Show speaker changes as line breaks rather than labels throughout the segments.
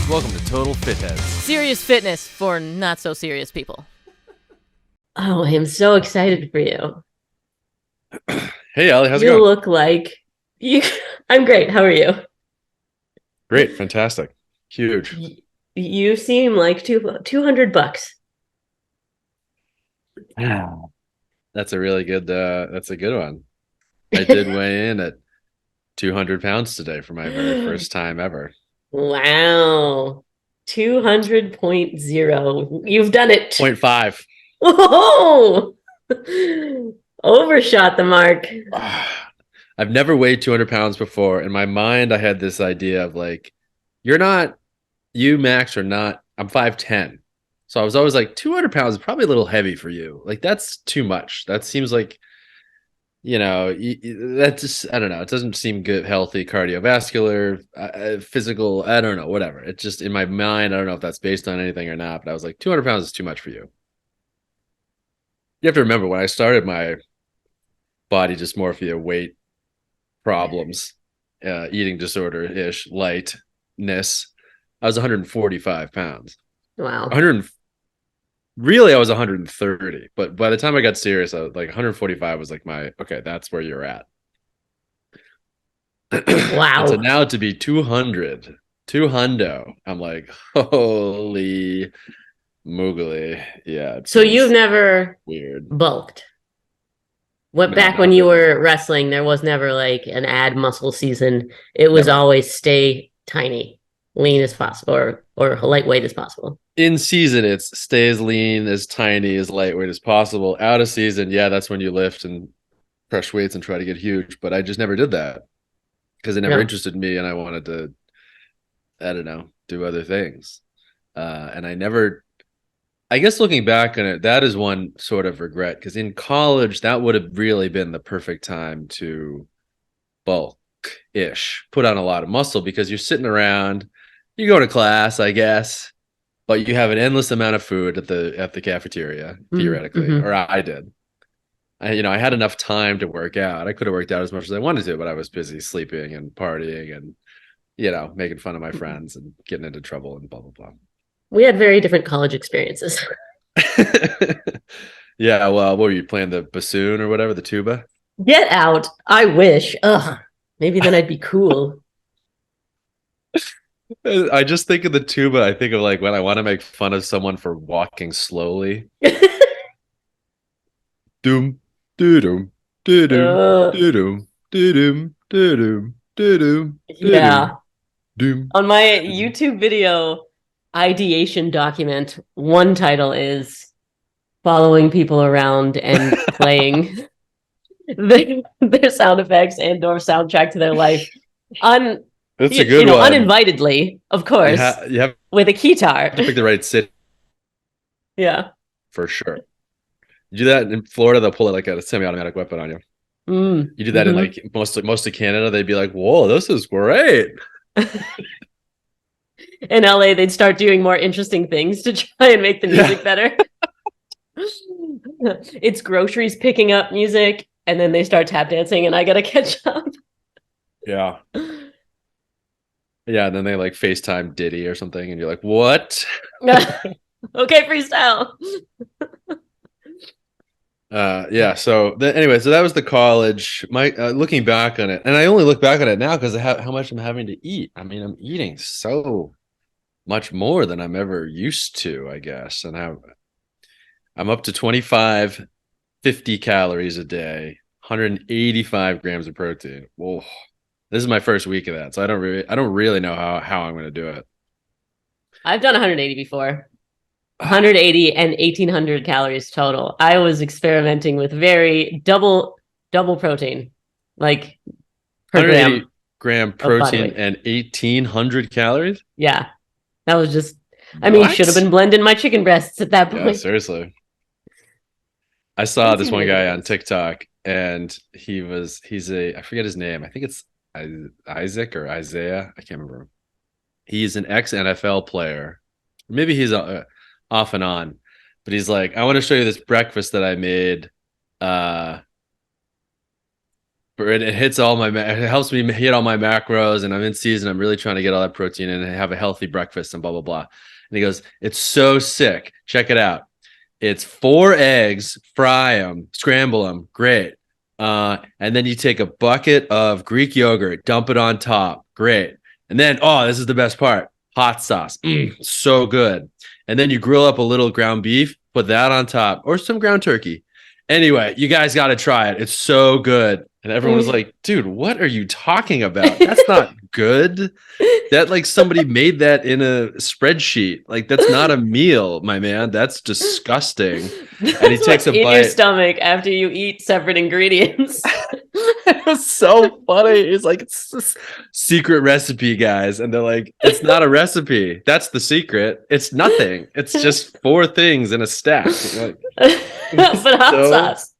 Welcome to Total Fitheads.
Serious fitness for not so serious people.
Oh, I am so excited for you.
Hey, Allie, how's it
You
going?
look like you. I'm great. How are you?
Great, fantastic, huge.
You seem like $200.
That's a really good. That's a good one. I did weigh in at 200 pounds today for my very first time ever.
Wow. 200.0. You've done it.
0.5.
Whoa! Overshot the mark.
I've never weighed 200 pounds before. In my mind, I had this idea of like, you, Max, are not, I'm 5'10". So I was always like, 200 pounds is probably a little heavy for you. Like, that's too much. That seems like, that just, I don't know. It doesn't seem good, healthy, cardiovascular, physical. I don't know, whatever. It's just in my mind. I don't know if that's based on anything or not, but I was like, 200 pounds is too much for you. You have to remember when I started my body dysmorphia, weight problems, eating disorder-ish, lightness, I was 145 pounds.
Wow.
Really, I was 130, but by the time I got serious, I was like 145 was like okay, that's where you're at.
Wow.
And so now to be 200, I'm like, holy moogly. Yeah.
So you've never
weird
bulked?
No,
When you
really.
were wrestling, there was never like an add muscle season. It was
Never.
always stay tiny, lean as possible, or lightweight as possible.
In season, it's stay as lean, as tiny, as lightweight as possible. Out of season, yeah, that's when you lift and crush weights and try to get huge. But I just never did that because it never interested me, and I wanted to, I don't know, do other things. And I guess looking back on it, that is one sort of regret, because in college, that would have really been the perfect time to bulk-ish, put on a lot of muscle, because you're sitting around, you go to class, I guess, but you have an endless amount of food at the cafeteria, theoretically,
Mm-hmm.
or I did. I had enough time to work out. I could have worked out as much as I wanted to, but I was busy sleeping and partying and, making fun of my friends and getting into trouble and blah, blah, blah.
We had very different college experiences.
Yeah, well, what were you playing, the bassoon or whatever, the tuba?
Get out. I wish. Ugh. Maybe then I'd be cool.
I just think of the tuba. I think of like when I want to make fun of someone for walking slowly. Doom, doo doom, doo doom, doo doom, doo doom, doo doom, doo doom.
Yeah.
Doom.
On my YouTube video ideation document, one title is following people around and playing their sound effects and or soundtrack to their life.
That's a good one.
Uninvitedly, of course,
you have
with a keytar.
to pick the right city.
Yeah.
For sure. You do that in Florida, they'll pull it like a semi-automatic weapon on you. You do that in like most of Canada, they'd be like, whoa, this is great.
In LA, they'd start doing more interesting things to try and make the music better. It's groceries picking up music, and then they start tap dancing, and I gotta catch up.
Yeah. Yeah, and then they like FaceTime Diddy or something, and you're like, what?
Okay, freestyle.
Yeah. So anyway, so that was the college. My looking back on it, and I only look back on it now because of how much I'm having to eat. I mean, I'm eating so much more than I'm ever used to, I guess, and I'm up to 50 calories a day, 185 grams of protein. Whoa. This is my first week of that, so I don't really know how I'm going to do it.
I've done 180 before. 180 and 1,800 calories total. I was experimenting with very double protein, like per
180
gram
protein and 1,800 calories.
Yeah, that was just. I mean, should have been blending my chicken breasts at that point.
Yeah, seriously. I saw this one guy on TikTok, and he's I forget his name. I think it's Isaac or Isaiah. I can't remember. He's an ex-NFL player. Maybe he's off and on, but he's like, I want to show you this breakfast that I made it hits all my, it helps me hit all my macros, and I'm in season. I'm really trying to get all that protein in and have a healthy breakfast and blah, blah, blah. And he goes, it's so sick. Check it out. It's 4 eggs, fry them, scramble them. Great. And then you take a bucket of Greek yogurt, dump it on top. Great. And then, oh, this is the best part. Hot sauce. So good. And then you grill up a little ground beef, put that on top, or some ground turkey. Anyway, you guys got to try it. It's so good. And everyone was like, dude, what are you talking about? That's not good. That like somebody made that in a spreadsheet. Like that's not a meal, my man. That's disgusting. And he takes a
in
bite.
your stomach after you eat separate ingredients.
It was so funny. It's like, it's this secret recipe, guys. And they're like, it's not a recipe. That's the secret. It's nothing. It's just 4 things in a stack. Like,
but hot sauce.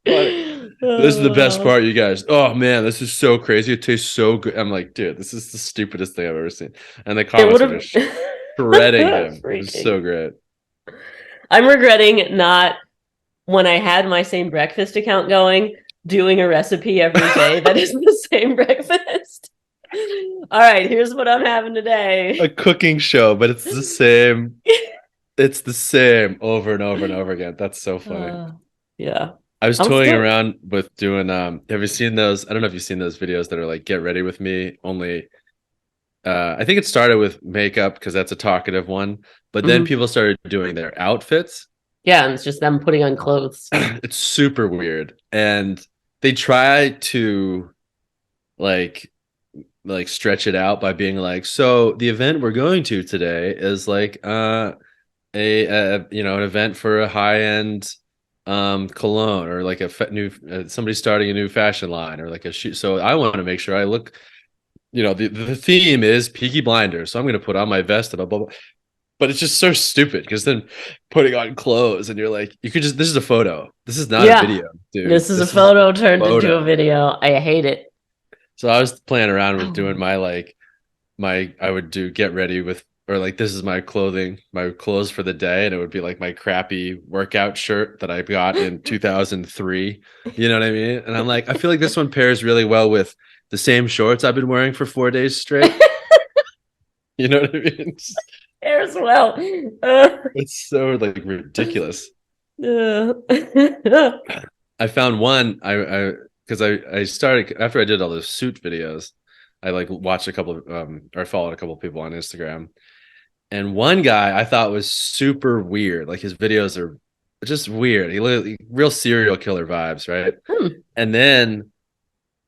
This is the best part, you guys. Oh man, this is so crazy. It tastes so good. I'm like, dude, this is the stupidest thing I've ever seen. And the comments were just shredding him. It was so great.
I'm regretting not, when I had my same breakfast account going, doing a recipe every day that is the same breakfast. All right, here's what I'm having today.
A cooking show, but it's the same. It's the same over and over and over again. That's so funny.
Yeah.
I was toying around with doing have you seen those? I don't know if you've seen those videos that are like get ready with me, only I think it started with makeup because that's a talkative one, but then people started doing their outfits.
Yeah, and it's just them putting on clothes.
It's super weird. And they try to like stretch it out by being like, so the event we're going to today is like an event for a high-end cologne, or like a new somebody starting a new fashion line, or like a shoe. So I want to make sure I look, the theme is Peaky Blinders, so I'm going to put on my vest and blah, blah, blah. But it's just so stupid because then putting on clothes and you're like, you could just, this is a photo. This is not a video, dude.
This is a photo turned into a video. I hate it.
So I was playing around with doing I would do get ready with, or like, this is my clothes for the day. And it would be like my crappy workout shirt that I got in 2003. You know what I mean? And I'm like, I feel like this one pairs really well with the same shorts I've been wearing for 4 days straight. You know what I mean?
Pairs well.
It's so like ridiculous. I found one, because I started, after I did all those suit videos, I like watched a couple of, or followed a couple of people on Instagram. And one guy I thought was super weird. Like his videos are just weird. He literally real serial killer vibes, right? And then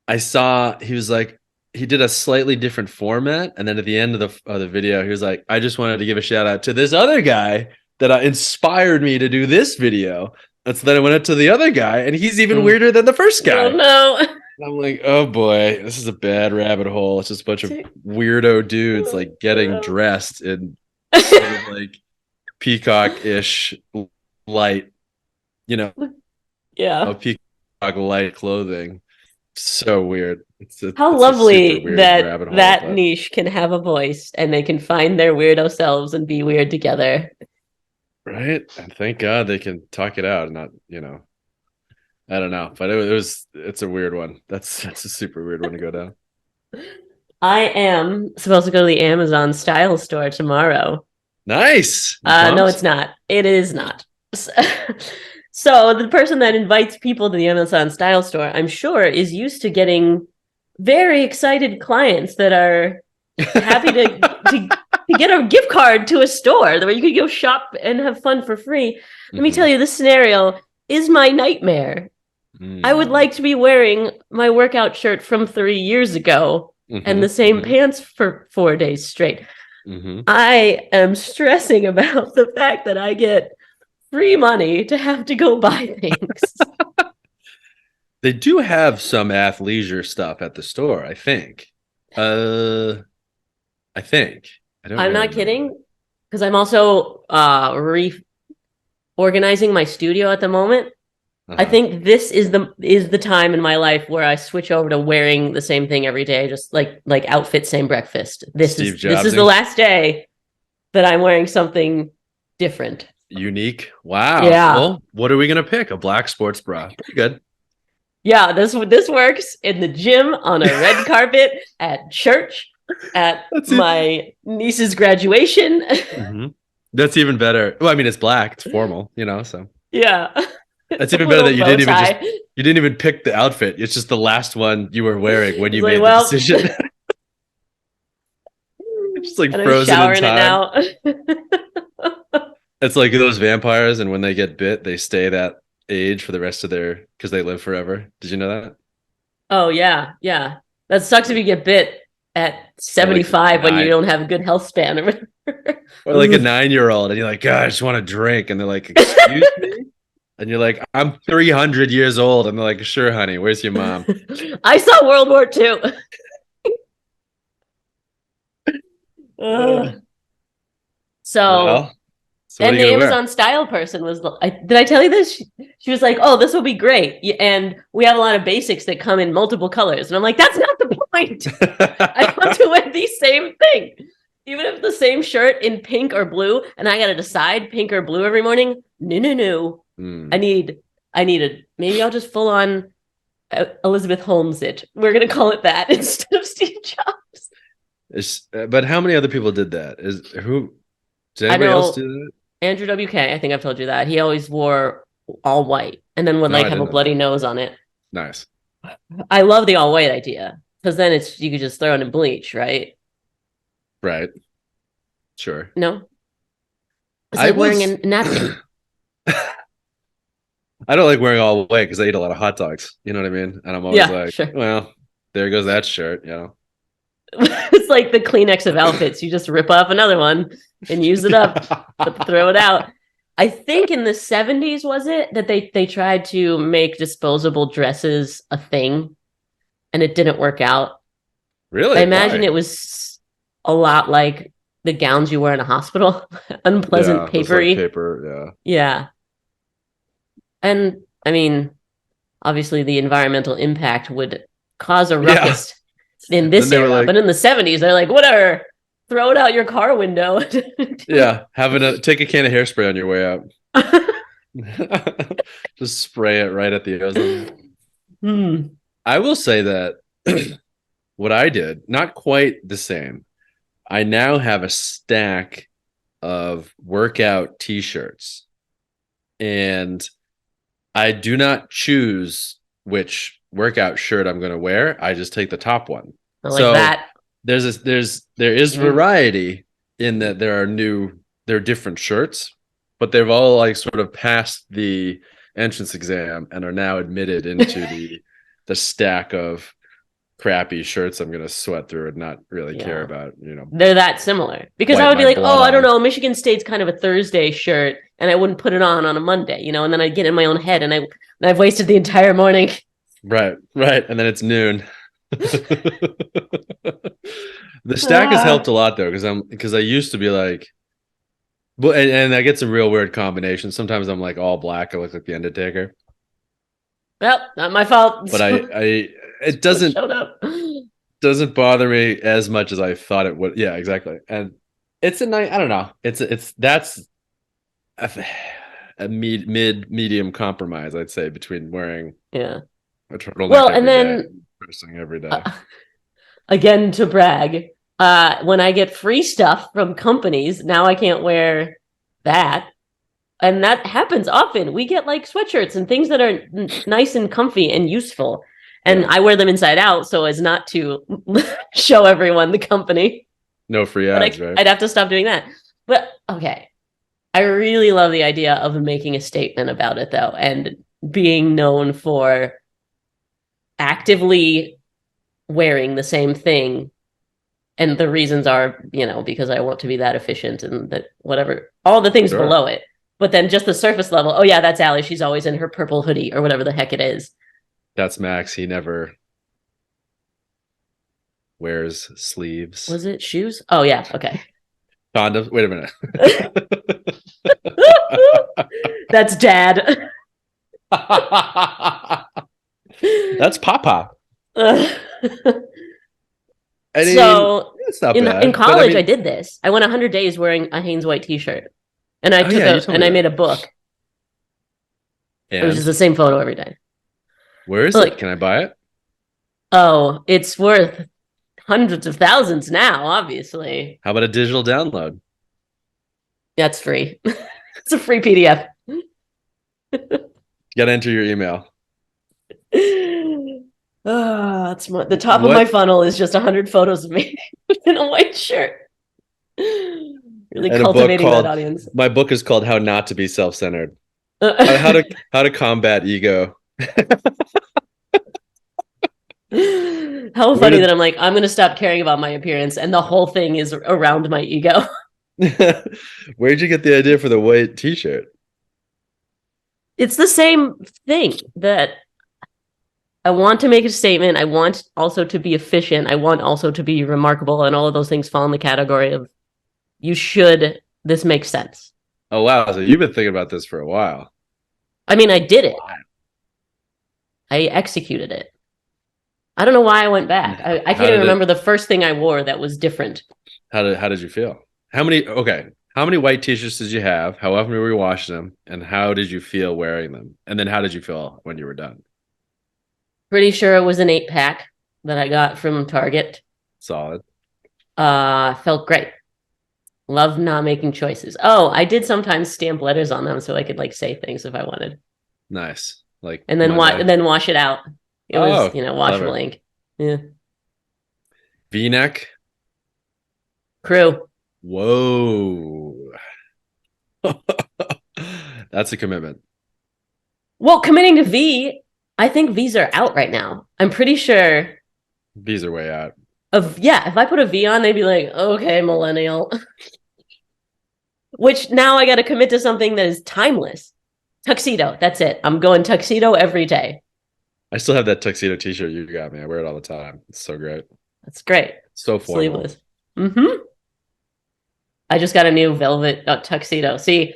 I saw he was like, he did a slightly different format. And then at the end of the video, he was like, I just wanted to give a shout out to this other guy that inspired me to do this video. And so then I went up to the other guy, and he's even weirder than the first guy.
Oh no.
And I'm like, oh boy, this is a bad rabbit hole. It's just a bunch of weirdo dudes like getting dressed in sort of like peacock-ish light, peacock light clothing. So weird.
How lovely that niche can have a voice and they can find their weirdo selves and be weird together.
Right? And thank God they can talk it out and not, I don't know, but it's a weird one. That's a super weird one to go down.
I am supposed to go to the Amazon Style store tomorrow.
Nice.
No, it's not. It is not. So the person that invites people to the Amazon Style store, I'm sure, is used to getting very excited clients that are happy to get a gift card to a store where you could go shop and have fun for free. Let me tell you, this scenario is my nightmare. I would like to be wearing my workout shirt from 3 years ago and the same pants for 4 days straight. I am stressing about the fact that I get free money to have to go buy things.
They do have some athleisure stuff at the store, I think. I'm
not kidding, because I'm also reorganizing my studio at the moment. I think this is the time in my life where I switch over to wearing the same thing every day, just like outfit, same breakfast. This is the last day that I'm wearing something different.
Unique. Wow.
Yeah.
Well, what are we gonna pick? A black sports bra. Pretty good.
Yeah, this works in the gym, on a red carpet, at church, at my niece's graduation.
Mm-hmm. That's even better. Well, I mean, it's black, it's formal, so
Yeah.
that's even better that you didn't even pick the outfit. It's just the last one you were wearing when you made the decision. Just like frozen in time. It's like those vampires, and when they get bit, they stay that age for the rest of because they live forever. Did you know that?
Oh yeah, yeah. That sucks if you get bit at 75 when you don't have a good health span or whatever.
Or like a 9-year-old, and you're like, God, I just want to drink, and they're like, excuse me, and you're like, I'm 300 years old, and they're like, sure, honey, where's your mom?
I saw World War II. So and the Amazon style person was, did I tell you this? She was like, oh, this will be great. And we have a lot of basics that come in multiple colors. And I'm like, that's not the point. I want to wear the same thing. Even if the same shirt in pink or blue, and I got to decide pink or blue every morning. No. I need maybe I'll just full on Elizabeth Holmes it. We're going to call it that instead of Steve Jobs.
But how many other people did that? Did anybody else do that?
Andrew WK, I think I've told you that. He always wore all white and then would have a bloody nose on it.
Nice.
I love the all white idea because then you could just throw it in bleach, right?
Right. Sure.
No? It's like wearing a napkin.
I don't like wearing all white because I eat a lot of hot dogs. You know what I mean? And I'm always sure. Well, there goes that shirt,
It's like the Kleenex of outfits. You just rip off another one and use it up, throw it out. I think in the 70s, was it, that they tried to make disposable dresses a thing and it didn't work out.
Really?
I imagine it was a lot like the gowns you wear in a hospital. Unpleasant, papery.
Like paper, yeah.
Yeah. And I mean, obviously the environmental impact would cause a ruckus in this era, but in the 70s, they're like, whatever, throw it out your car window.
Yeah, take a can of hairspray on your way out. Just spray it right at the ozone. I will say that what I did, not quite the same. I now have a stack of workout t-shirts, and I do not choose which workout shirt I'm going to wear. I just take the top one.
I like that.
There is variety in that there are different shirts, but they've all like sort of passed the entrance exam and are now admitted into the stack of crappy shirts I'm going to sweat through and not really care about,
They're that similar because I would be like, oh, I don't know. Michigan State's kind of a Thursday shirt and I wouldn't put it on a Monday, and then I'd get in my own head and I've wasted the entire morning. Right.
And then it's noon. The stack has helped a lot though, because I used to be like, well, and I get some real weird combinations. Sometimes I'm like all black. I look like the Undertaker.
Well, not my fault.
But it doesn't bother me as much as I thought it would. Yeah, exactly. And it's a nice, I don't know. That's a medium compromise, I'd say, between wearing a turtleneck and then dressing every day.
Again, to brag, when I get free stuff from companies, now I can't wear that. And that happens often. We get like sweatshirts and things that are nice and comfy and useful. And I wear them inside out so as not to show everyone the company.
No free ads, right?
I'd have to stop doing that. But okay. I really love the idea of making a statement about it though, and being known for actively wearing the same thing. And the reasons are, because I want to be that efficient and that whatever, all the things below it. But then just the surface level. Oh yeah, that's Allie. She's always in her purple hoodie or whatever the heck it is.
That's Max. He never wears sleeves.
Was it shoes? Oh yeah. Okay.
Condoms. Wait a minute.
That's Dad.
That's Papa.
So in college, I did this. I went 100 days wearing a Hanes white T-shirt, and I made a book. And it was just the same photo every day.
Where is it? Can I buy it?
Oh, it's worth hundreds of thousands now, obviously.
How about a digital download?
That's free. It's a free PDF.
You got to enter your email.
That's the top of my funnel is just 100 photos of me in a white shirt. Really
and
cultivating that audience.
My book is called How Not to Be Self-Centered. How to combat ego.
How funny that I'm like, I'm going to stop caring about my appearance, and the whole thing is around my ego.
Where'd you get the idea for the white t-shirt?
It's the same thing that I want to make a statement. I want also to be efficient. I want also to be remarkable. And all of those things fall in the category of this makes sense.
Oh, wow. So you've been thinking about this for a while.
I mean, I did it. I executed it. I don't know why I went back. I can't even remember the first thing I wore that was different.
How did you feel? How many white t-shirts did you have? How often were you washing them? And how did you feel wearing them? And then how did you feel when you were done?
Pretty sure it was an 8-pack that I got from Target.
Solid.
Felt great. Love not making choices. Oh, I did sometimes stamp letters on them so I could like say things if I wanted.
Nice. Like
and then wash it out. It was, washable ink. Yeah.
V-neck.
Crew.
Whoa. That's a commitment.
Well, committing to V, I think V's are out right now. I'm pretty sure
V's are way out.
If I put a V on, they'd be like, okay, millennial. Which now I got to commit to something that is timeless. Tuxedo. That's it. I'm going tuxedo every day.
I still have that tuxedo t-shirt you got me. I wear it all the time. It's so great.
That's great.
So formal.
Sleeveless. I just got a new velvet tuxedo. See,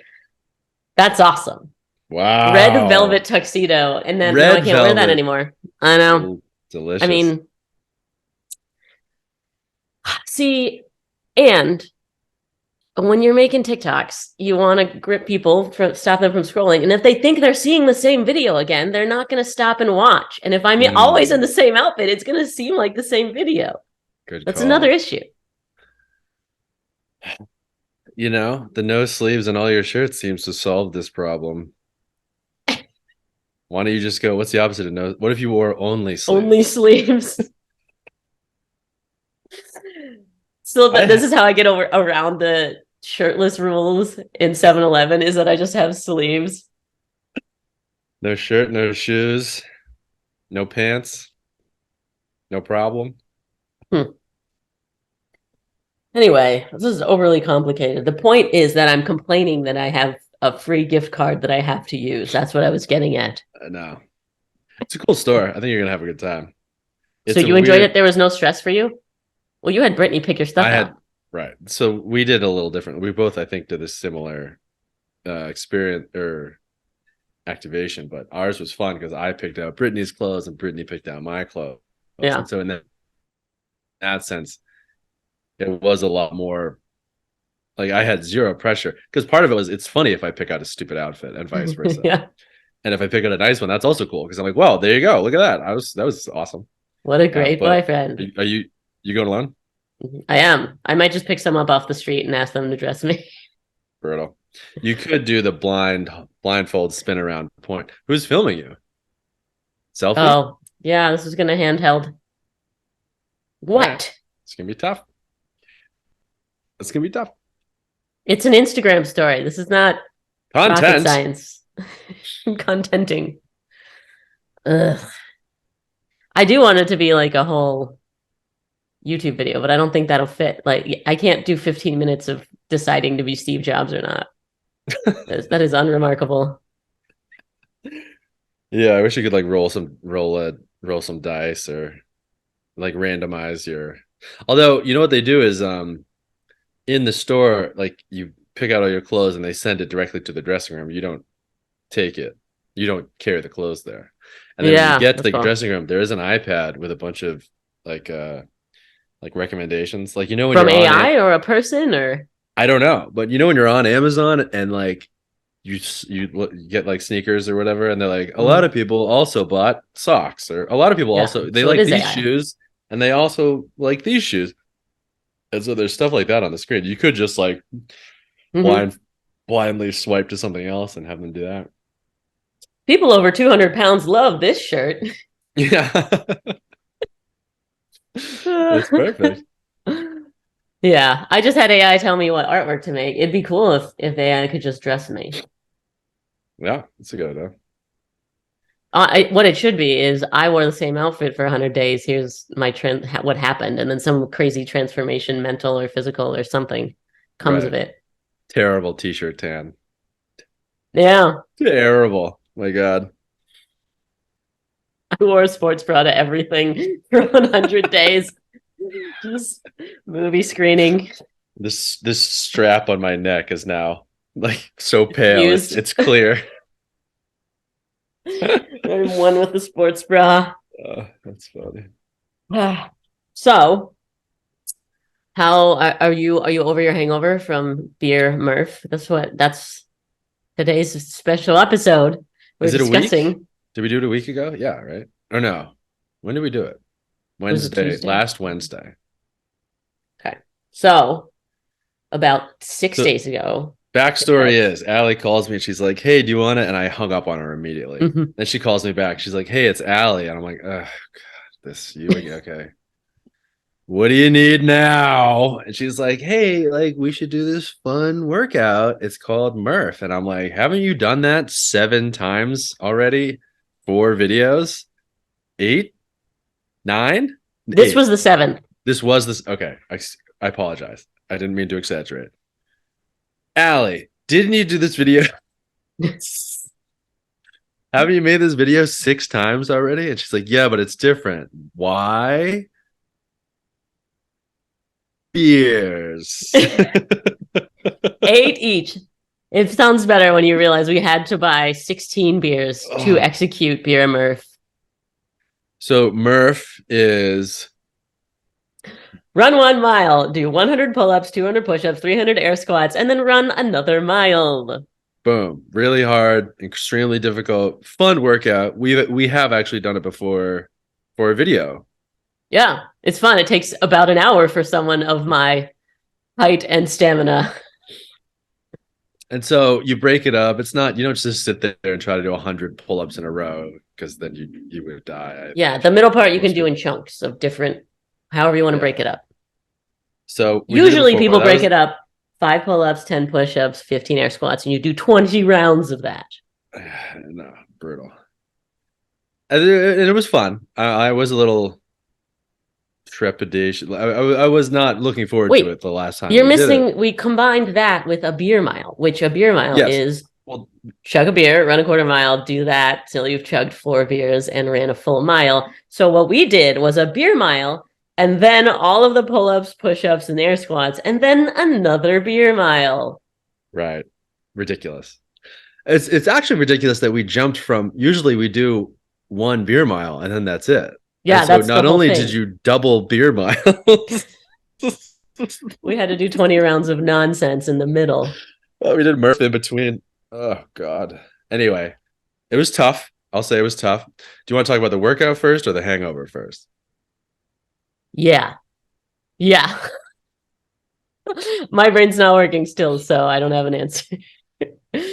that's awesome.
Wow.
Red velvet tuxedo. And then I can't wear that anymore. I know.
Delicious.
I mean, see, and when you're making TikToks, you want to grip people, stop them from scrolling. And if they think they're seeing the same video again, they're not going to stop and watch. And if I'm always in the same outfit, it's going to seem like the same video. That's another issue.
The no sleeves on all your shirts seems to solve this problem. Why don't you just go, what's the opposite of no? What if you wore only sleeves?
Only sleeves. Still, this is how I get around the shirtless rules in 7-Eleven is that I just have sleeves.
No shirt, no shoes, no pants, no problem.
Anyway, this is overly complicated. The point is that I'm complaining that I have a free gift card that I have to use. That's what I was getting at.
No. It's a cool store. I think you're going to have a good time.
So you enjoyed it? There was no stress for you? Well, you had Brittany pick your stuff out.
Right. So we did a little different. We both, I think, did a similar experience or activation, but ours was fun because I picked out Brittany's clothes and Brittany picked out my clothes.
Yeah.
And so in that sense, it was a lot more like I had zero pressure because part of it was it's funny if I pick out a stupid outfit and vice versa.
Yeah.
And if I pick out a nice one, that's also cool because I'm like, well, there you go. Look at that. That was awesome.
What a great boyfriend.
Are you going alone?
I am. I might just pick some up off the street and ask them to dress me.
Brutal. You could do the blindfold spin around point. Who's filming you? Selfie?
Oh, yeah. This is going to handheld. What?
It's going to be tough. It's going to be tough.
It's an Instagram story. This is not rocket science. Contenting. Ugh. I do want it to be like a whole YouTube video, but I don't think that'll fit. Like, I can't do 15 minutes of deciding to be Steve Jobs or not. That is unremarkable.
Yeah, I wish you could like roll some dice or like randomize your. Although you know what they do is in the store, like you pick out all your clothes and they send it directly to the dressing room. You don't take it. You don't carry the clothes there. And then when you get to the dressing room, there is an iPad with a bunch of like recommendations. Like when
from AI or a person or
I don't know, but when you're on Amazon and like you get like sneakers or whatever, and they're like, a lot of people also bought socks, or a lot of people also they
So it
like
is
these
AI.
shoes, and they also like these shoes. And so there's stuff like that on the screen. You could just like blindly swipe to something else and have them do that.
People over 200 pounds love this shirt.
Yeah. It's perfect.
Yeah, I just had AI tell me what artwork to make. It'd be cool if AI could just dress me.
Yeah, it's a good idea.
What it should be is I wore the same outfit for 100 days. Here's my what happened, and then some crazy transformation, mental or physical or something, comes of
Right.
it.
Terrible t-shirt tan.
Yeah,
Terrible. My God.
I wore a sports bra to everything for 100 days. Just movie screening.
This strap on my neck is now like so pale.
Used.
It's clear.
I'm one with the sports bra.
That's funny.
So, how are you? Are you over your hangover from Beer Murph? That's today's special episode. We're
Is it a week?
discussing.
Did we do it a week ago? Yeah, right? Or no? When did we do it?
Was it
Wednesday.
Tuesday?
Last Wednesday.
Okay. So, about 6
So-
days ago.
Backstory is Allie calls me and she's like, "Hey, do you want it?" And I hung up on her immediately.
Mhm.
Then she calls me back. She's like, "Hey, it's Allie." And I'm like, "Oh God, this you okay. What do you need now?" And she's like, "Hey, like we should do this fun workout. It's called Murph." And I'm like, "Haven't you done that 7 times already? 4 videos? 8? 9?
This
8.
was the 7th.
This was this. Okay. I apologize. I didn't mean to exaggerate. Allie, didn't you do this video? Haven't you made this video 6 times already? And she's like, "Yeah, but it's different." Why? Beers.
8 each. It sounds better when you realize we had to buy 16 beers to execute Beer Murph.
So Murph is
Run 1 mile, do 100 pull-ups, 200 push-ups, 300 air squats, and then run another mile.
boom, really hard, extremely difficult, fun workout. We have actually done it before for a video.
Yeah, it's fun. It takes about an hour for someone of my height and stamina.
And so you break it up. It's not, you don't just sit there and try to do 100 pull-ups in a row, because then you would die.
Yeah, the middle part you can do in chunks of different, however you want to break it up.
So
usually people break it up 5 pull-ups, 10 push-ups, 15 air squats, and you do 20 rounds of that.
No, brutal. And it was fun. I was a little trepidation. I was not looking forward to it the last time.
You're missing. We combined that with a beer mile, which a beer mile is chug a beer, run a quarter mile, do that till you've chugged 4 beers and ran a full mile. So what we did was a beer mile, and then all of the pull-ups, push-ups, and air squats, and then another beer mile.
Right. Ridiculous. It's actually ridiculous that we jumped from, usually we do 1 beer mile and then that's it.
Yeah,
and so
that's
not only did you double beer miles,
we had to do 20 rounds of nonsense in the middle.
Well, we did Murph in between. Oh God. Anyway, it was tough. I'll say it was tough. Do you want to talk about the workout first or the hangover first?
Yeah. My brain's not working still, so I don't have an answer.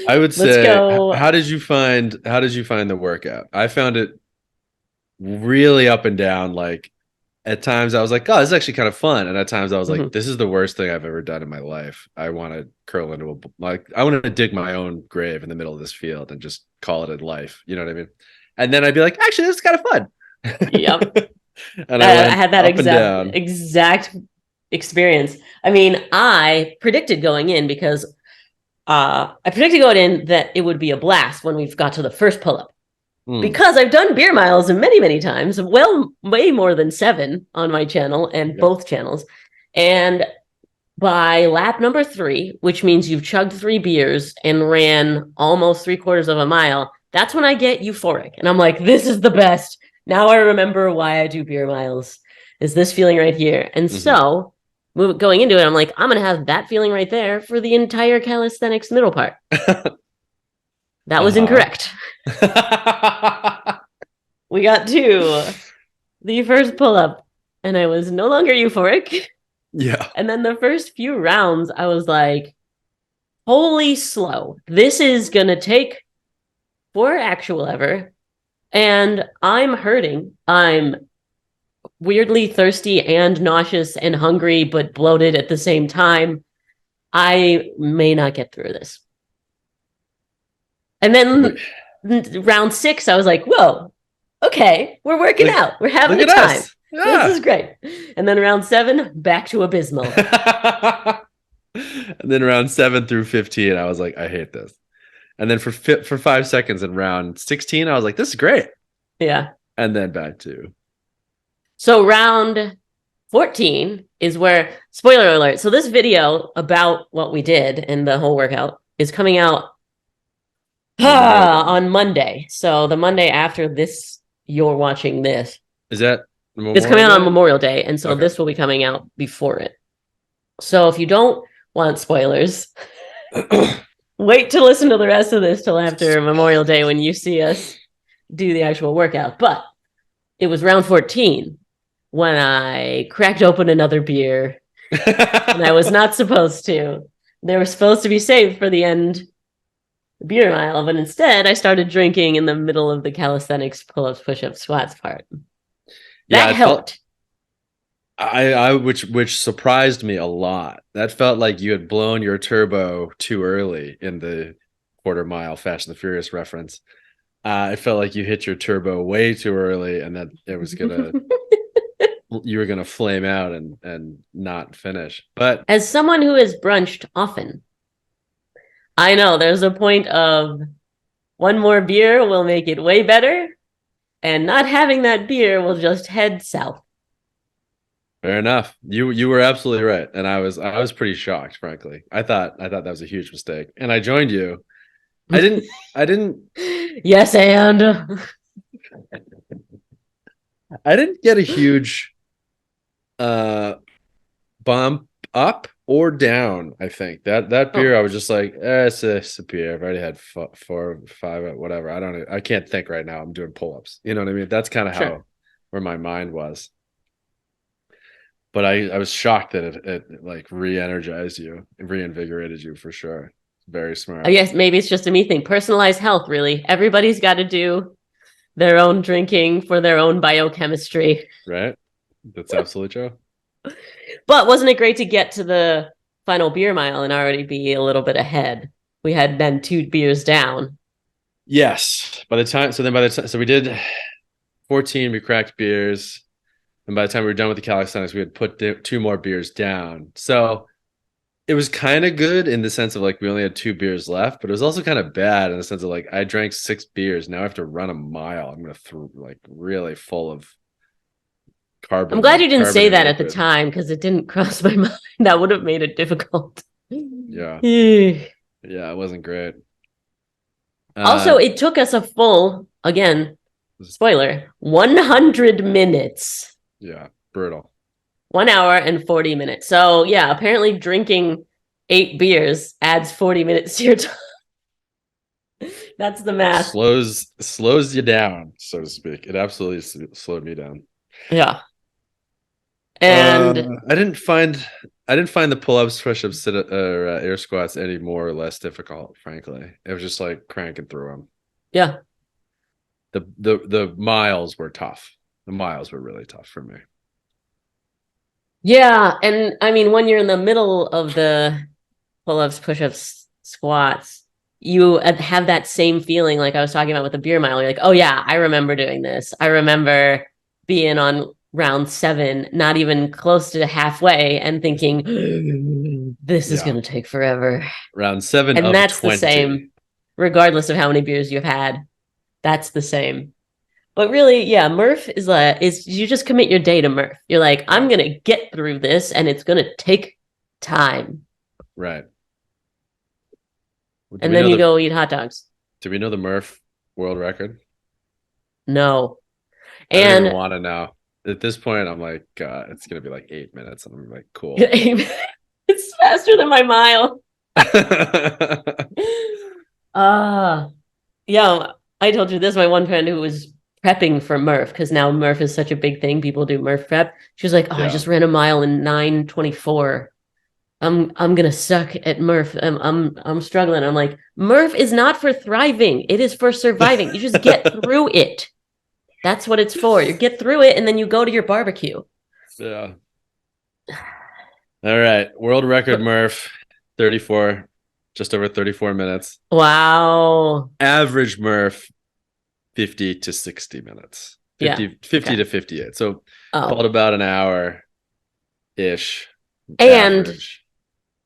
I would say, how did you find the workout? I found it really up and down. Like at times I was like, "Oh, this is actually kind of fun," and at times I was like, "This is the worst thing I've ever done in my life. I want to curl into I want to dig my own grave in the middle of this field and just call it a life." You know what I mean? And then I'd be like, "Actually, this is kind of fun."
Yep.
And
I had that exact experience. I mean, I predicted going in because that it would be a blast when we've got to the first pull-up. Because I've done beer miles many, many times, way more than 7 on my channel and both channels. And by lap number 3, which means you've chugged 3 beers and ran almost 3/4 of a mile, that's when I get euphoric. And I'm like, this is the best. Now I remember why I do beer miles. Is this feeling right here? And so going into it, I'm like, I'm going to have that feeling right there for the entire calisthenics middle part. That was incorrect. We got to the first pull-up, and I was no longer euphoric.
Yeah.
And then the first few rounds, I was like, holy slow. This is going to take for actual ever. And I'm hurting. I'm weirdly thirsty and nauseous and hungry, but bloated at the same time. I may not get through this. And then round 6, I was like, whoa, okay, we're working out. We're having a time. Yeah. This is great. And then round 7, back to abysmal.
And then round 7 through 15, I was like, I hate this. And then for 5 seconds in round 16, I was like, this is great.
Yeah.
And then back to.
So round 14 is where, spoiler alert, so this video about what we did and the whole workout is coming out on Monday. So the Monday after this, you're watching this.
Is that
it's coming out on Memorial Day, and so this will be coming out before it. So if you don't want spoilers, wait to listen to the rest of this till after Memorial Day when you see us do the actual workout. But it was round 14 when I cracked open another beer, and I was not supposed to. They were supposed to be saved for the end beer mile, but instead I started drinking in the middle of the calisthenics, pull-ups, push-ups, squats part. That helped.
Which surprised me a lot. That felt like you had blown your turbo too early in the quarter mile Fast and the Furious reference. It felt like you hit your turbo way too early, and that it was gonna you were gonna flame out and not finish. But
as someone who has brunched often, I know there's a point of one more beer will make it way better, and not having that beer will just head south.
Fair enough. You were absolutely right, and I was pretty shocked, frankly. I thought that was a huge mistake, and I joined you. I didn't.
Yes, and
I didn't get a huge bump up or down. I think that beer, I was just like, it's a beer. I've already had 4 or 5, whatever. I can't think right now. I'm doing pull-ups. You know what I mean? That's kind of how where my mind was. But I was shocked that it like re-energized you, reinvigorated you for sure. Very smart.
I guess maybe it's just a me thing. Personalized health, really. Everybody's got to do their own drinking for their own biochemistry.
Right. That's absolutely true.
But wasn't it great to get to the final beer mile and already be a little bit ahead? We had been 2 beers down.
Yes. So we did 14, we cracked beers. And by the time we were done with the calisthenics, we had put 2 more beers down. So it was kind of good in the sense of like we only had 2 beers left, but it was also kind of bad in the sense of like I drank 6 beers. Now I have to run a mile. I'm going to throw like really full of carbon.
I'm glad you didn't say that at the time because it didn't cross my mind. That would have made it difficult.
Yeah. Yeah, it wasn't great.
Also, it took us a full, again, spoiler, 100 minutes.
Yeah, brutal.
1 hour and 40 minutes. So yeah, apparently drinking 8 beers adds 40 minutes to your time. That's the math.
Slows you down, so to speak. It absolutely slowed me down.
Yeah. And
I didn't find the pull-ups, push-ups, air squats any more or less difficult, frankly. It was just like cranking through them.
Yeah.
The miles were tough. The miles were really tough for me.
Yeah. And I mean, when you're in the middle of the pull-ups, push-ups, squats, you have that same feeling like I was talking about with the beer mile. You're like, oh yeah, I remember doing this. I remember being on round 7, not even close to halfway, and thinking, this is going to take forever.
Round 7
and
of
that's
20.
The same, regardless of how many beers you've had. That's the same. But really, yeah, Murph is you just commit your day to Murph. You're like, I'm going to get through this, and it's going to take time.
Right.
And then you go eat hot dogs.
Do we know the Murph world record?
No.
I don't even want to know. At this point, I'm like, it's going to be like 8 minutes. And I'm like, cool.
It's faster than my mile. Yeah, I told you this. My one friend who was prepping for Murph, because now Murph is such a big thing. People do Murph prep. She was like, "Oh, I
Yeah.
just ran a mile in 9:24. I'm gonna suck at Murph. I'm struggling." I'm like, Murph is not for thriving. It is for surviving. You just get through it. That's what it's for. You get through it, and then you go to your barbecue.
Yeah. All right. World record Murph, 34, just over 34 minutes.
Wow.
Average Murph, 50 to 60 minutes. 50,
Yeah.
50
Okay.
to 58. So
Oh,
called about an hour ish
and
average.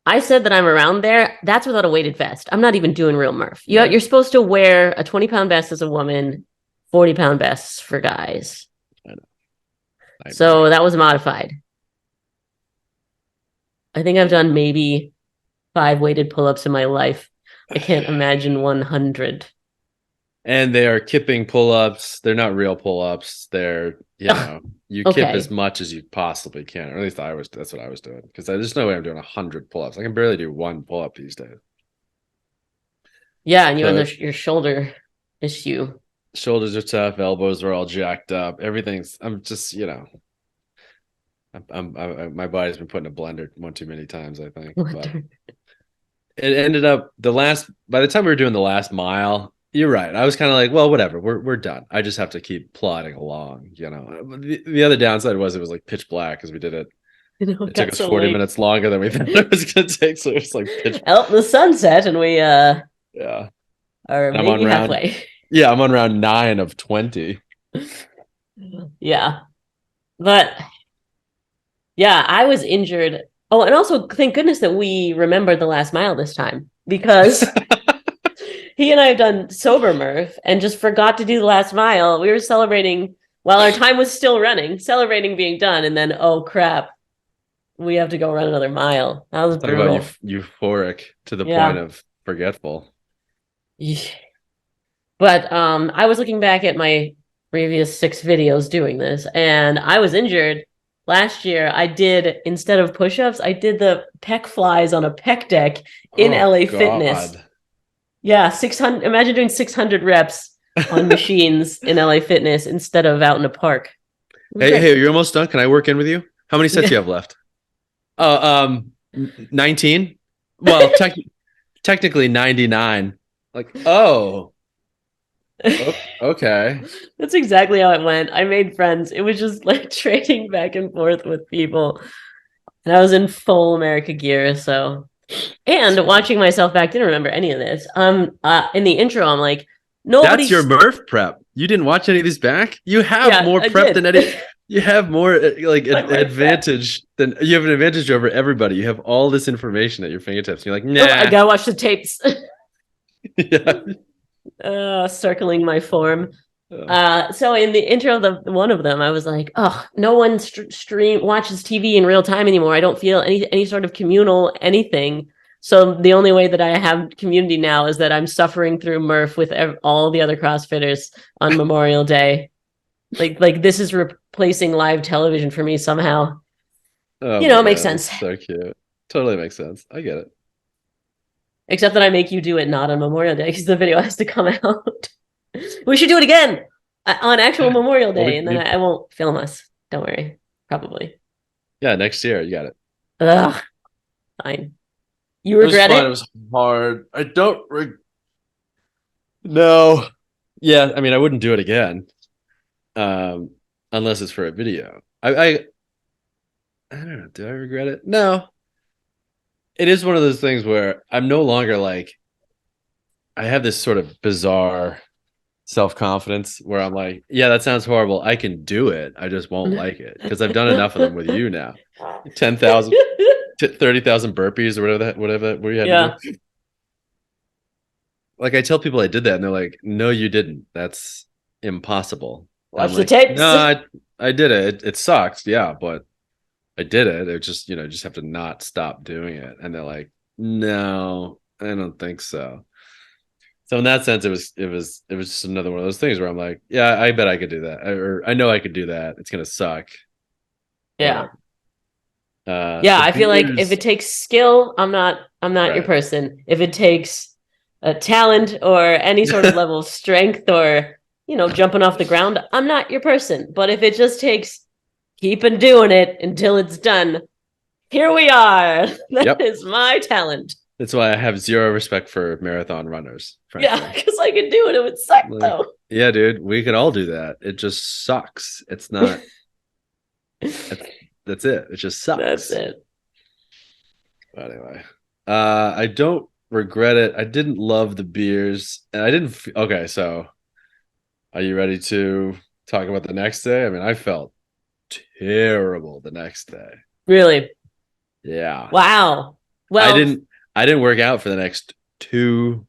I said that I'm around there. That's without a weighted vest. I'm not even doing real Murph.
Right.
You're supposed to wear a 20-pound vest as a woman, 40-pound vests for guys.
I know.
So that was modified. I think I've done maybe 5 weighted pull-ups in my life. I can't imagine 100.
And they are kipping pull-ups. They're not real pull-ups. They're, you kip
Okay.
as much as you possibly can. Or at least that's what I was doing. Because there's no way I'm doing 100 pull-ups. I can barely do 1 pull-up these days.
Yeah, and you
So
have your shoulder issue.
shoulders are tough, elbows are all jacked up. I'm just, my body's been put in a blender one too many times, I think. But it ended up by the time we were doing the last mile, you're right. I was kind of like, well, whatever, we're done. I just have to keep plodding along. The other downside was it was like pitch black because we did it. It took us 40 minutes longer than we thought it was going to take. So it's like pitch.
The sunset, and we
Yeah.
are
And
maybe halfway.
Yeah, I'm on round 9 of 20.
Yeah, but yeah, I was injured. Oh, and also thank goodness that we remembered the last mile this time, because he and I have done sober Murph and just forgot to do the last mile. We were celebrating while our time was still running, celebrating being done, and then oh crap, we have to go run another mile. That was
Talk
brutal.
about euphoric to the point of forgetful.
But I was looking back at my previous 6 videos doing this, and I was injured last year. I did, instead of push-ups, I did the pec flies on a pec deck in LA Fitness. Yeah, 600. Imagine doing 600 reps on machines in LA Fitness instead of out in a park.
Hey, you're almost done. Can I work in with you? How many sets do you have left? 19. Well, technically 99. Like, oh, okay.
That's exactly how it went. I made friends. It was just like trading back and forth with people. And I was in full America gear, so. And watching myself back, didn't remember any of this. In the intro, I'm like, nobody.
That's your Murph prep. You didn't watch any of these back? You have more prep than any. You have more like advantage than you have an advantage over everybody. You have all this information at your fingertips. You're like, nah.
I gotta watch the tapes.
Yeah.
Circling my form. So in the intro of one of them, I was like, oh, no one watches TV in real time anymore. I don't feel any sort of communal anything. So the only way that I have community now is that I'm suffering through Murph with all the other CrossFitters on Memorial Day. Like this is replacing live television for me somehow.
Oh,
it makes sense.
So cute. Totally makes sense. I get it.
Except that I make you do it not on Memorial Day because the video has to come out. We should do it again on actual Memorial Day, and then I won't film us. Don't worry. Probably.
Yeah, next year. You got it.
Ugh. Fine. You regret it?
It was hard. I don't. No. Yeah, I mean, I wouldn't do it again, unless it's for a video. I don't know. Do I regret it? No. It is one of those things where I'm no longer like. I have this sort of bizarre self-confidence where I'm like, yeah, that sounds horrible. I can do it. I just won't like it because I've done enough of them with you now. 10,000, 30,000 burpees or whatever we had to do. Like I tell people I did that and they're like, no, you didn't. That's impossible.
Watch the tapes.
No, I did it. It sucks. Yeah, but I did it. It just, just have to not stop doing it. And they're like, no, I don't think so. So in that sense, it was just another one of those things where I'm like, yeah, I bet I could do that, or I know I could do that. It's gonna suck.
Yeah. I feel like if it takes skill, I'm not your person. If it takes a talent or any sort of level of strength or, jumping off the ground, I'm not your person. But if it just takes keeping doing it until it's done, here we are. That is my talent.
That's why I have zero respect for marathon runners. Frankly.
Yeah, because I could do it. It would suck, though.
Yeah, dude, we could all do that. It just sucks. It's not. That's it. It just sucks.
That's it.
But anyway, I don't regret it. I didn't love the beers, and I didn't. Okay, so are you ready to talk about the next day? I mean, I felt terrible the next day.
Really?
Yeah.
Wow. Well,
I didn't work out for the next two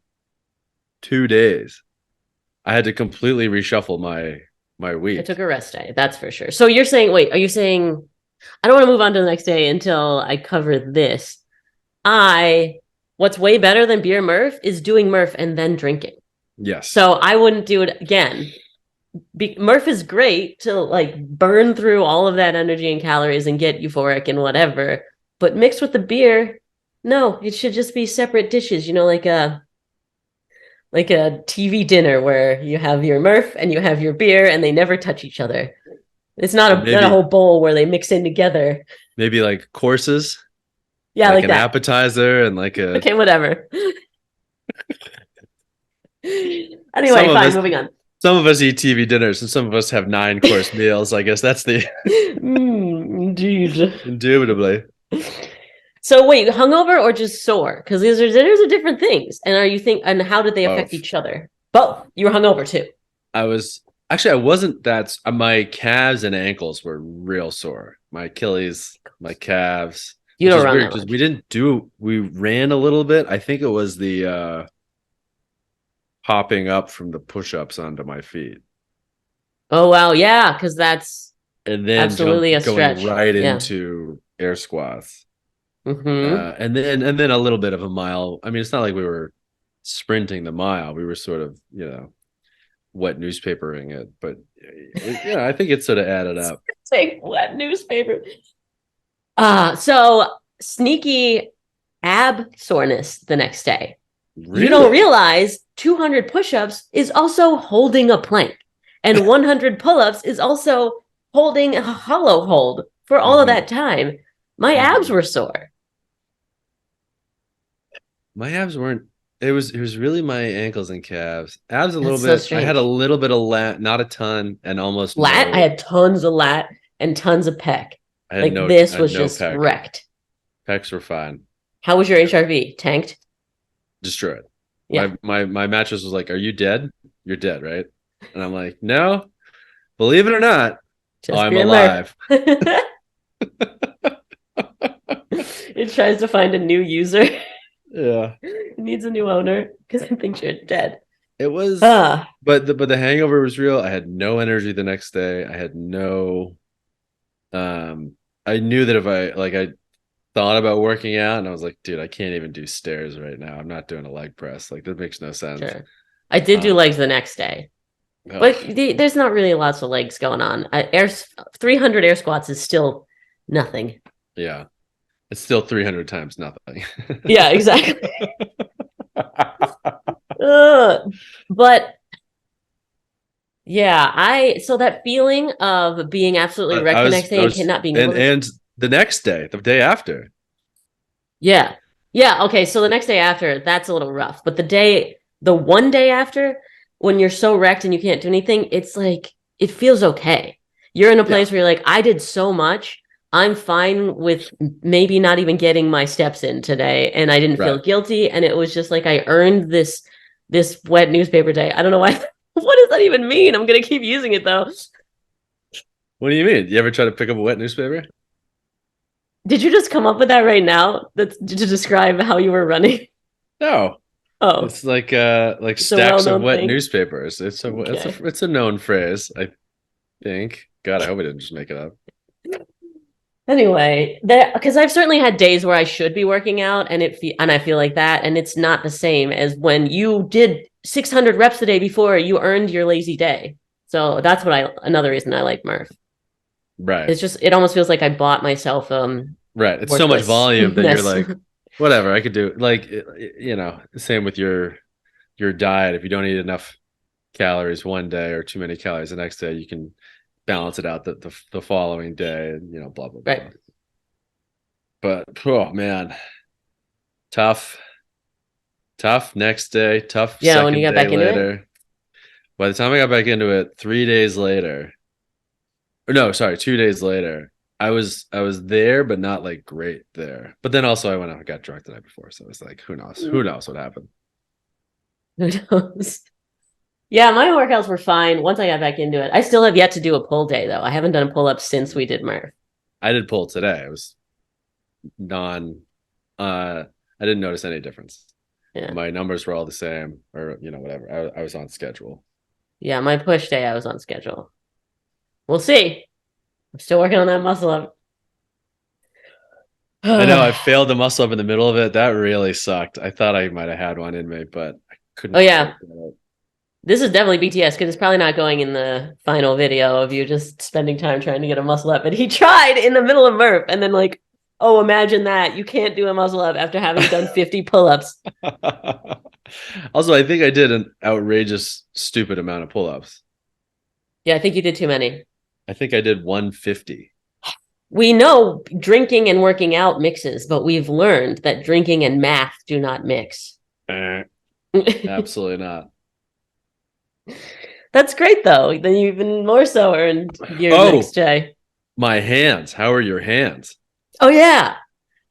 days. I had to completely reshuffle my week.
I took a rest day, that's for sure. So you're saying, wait, are you saying, I don't want to move on to the next day until I cover this. What's way better than Beer Murph is doing Murph and then drinking.
Yes.
So I wouldn't do it again. Murph is great to like burn through all of that energy and calories and get euphoric and whatever. But mixed with the beer, no, it should just be separate dishes, like a TV dinner where you have your Murph and you have your beer and they never touch each other. It's not a whole bowl where they mix in together.
Maybe like courses.
Yeah, like
an
that.
Appetizer and like a.
Okay, whatever. Anyway, fine, moving on.
Some of us eat TV dinners and some of us have 9-course meals. I guess that's the.
Indeed.
Indubitably.
So wait, hungover or just sore? Because these dinners are different things. And how did they affect each other? Both. You were hungover too.
I wasn't my calves and ankles were real sore. My Achilles, my calves.
You don't run that much.
We ran a little bit. I think it was the hopping up from the pushups onto my feet.
Oh wow, yeah, because that's
and then
absolutely a stretch.
Going right into air squats.
Mm-hmm.
And then a little bit of a mile. I mean, it's not like we were sprinting the mile. We were sort of, wet newspapering it. But I think it sort of added up.
Take wet newspaper. So sneaky ab soreness the next day. Really? You don't realize 200 push-ups is also holding a plank, and 100 pull-ups is also holding a hollow hold for all of that time. My abs were sore.
My abs weren't. It was really my ankles and calves. Abs a little
bit.
So I had a little bit of lat, not a ton, and almost
lat. I had tons of lat and tons of pec. This was just pec. Wrecked.
Pecs were fine.
How was your HRV? Tanked?
Destroyed. Yeah. My mattress was like, "Are you dead? You're dead, right?" And I'm like, "No, believe it or not, I'm alive."
It tries to find a new user.
Yeah,
it needs a new owner because it thinks you're dead.
It was, but the hangover was real. I had no energy the next day. I had no. I knew that if I thought about working out, and I was like, dude, I can't even do stairs right now. I'm not doing a leg press. Like that makes no sense.
Sure. I did do legs the next day, but there's not really lots of legs going on. 300 air squats is still nothing.
Yeah. It's still 300 times nothing.
Yeah, exactly. But yeah, so that feeling of being absolutely wrecked the next day and not being able to...
And the next day, the day after.
Yeah. Yeah, okay, so the next day after, that's a little rough. But the one day after, when you're so wrecked and you can't do anything, it's like, it feels okay. You're in a place where you're like, I did so much. I'm fine with maybe not even getting my steps in today, and I didn't feel guilty, and it was just like I earned this wet newspaper day. I don't know why. What does that even mean? I'm gonna keep using it though.
What do you mean? You ever try to pick up a wet newspaper?
Did you just come up with that right now? That's to describe how you were running?
No.
Oh,
it's like stacks of wet newspapers. It's a known phrase, I think. God, I hope I didn't just make it up.
Anyway, because I've certainly had days where I should be working out and I feel like that, and it's not the same as when you did 600 reps the day before you earned your lazy day. So that's another reason I like Murph.
Right.
It's just, it almost feels like I bought myself
right. It's so much volume that you're like, whatever, I could do. Like, same with your your diet, if you don't eat enough calories one day or too many calories the next day, you can balance it out the following day, and blah blah blah.
Right.
But oh man, tough next day, tough
Yeah, when you
second
got
day
back into it?
later. By the time I got back into it, 3 days later, or no, sorry, 2 days later, I was there, but not like great there. But then also I went out and got drunk the night before, so it's like, who knows? Who knows what happened?
Who knows? Yeah, my workouts were fine once I got back into it. I still have yet to do a pull day though. I haven't done a pull up since we did Murph.
I did pull today. It was I didn't notice any difference.
Yeah.
My numbers were all the same, or whatever. I was on schedule.
Yeah, my push day I was on schedule. We'll see. I'm still working on that muscle up.
I know I failed the muscle up in the middle of it. That really sucked. I thought I might have had one in me, but I couldn't.
Oh yeah. This is definitely BTS because it's probably not going in the final video of you just spending time trying to get a muscle up. But he tried in the middle of Murph and then like, oh, imagine that. You can't do a muscle up after having done 50 pull-ups.
Also, I think I did an outrageous, stupid amount of pull-ups.
Yeah, I think you did too many.
I think I did 150.
We know drinking and working out mixes, but we've learned that drinking and math do not mix.
Absolutely not.
That's great, though. Then you even more so earned your next J.
My hands. How are your hands?
Oh, yeah.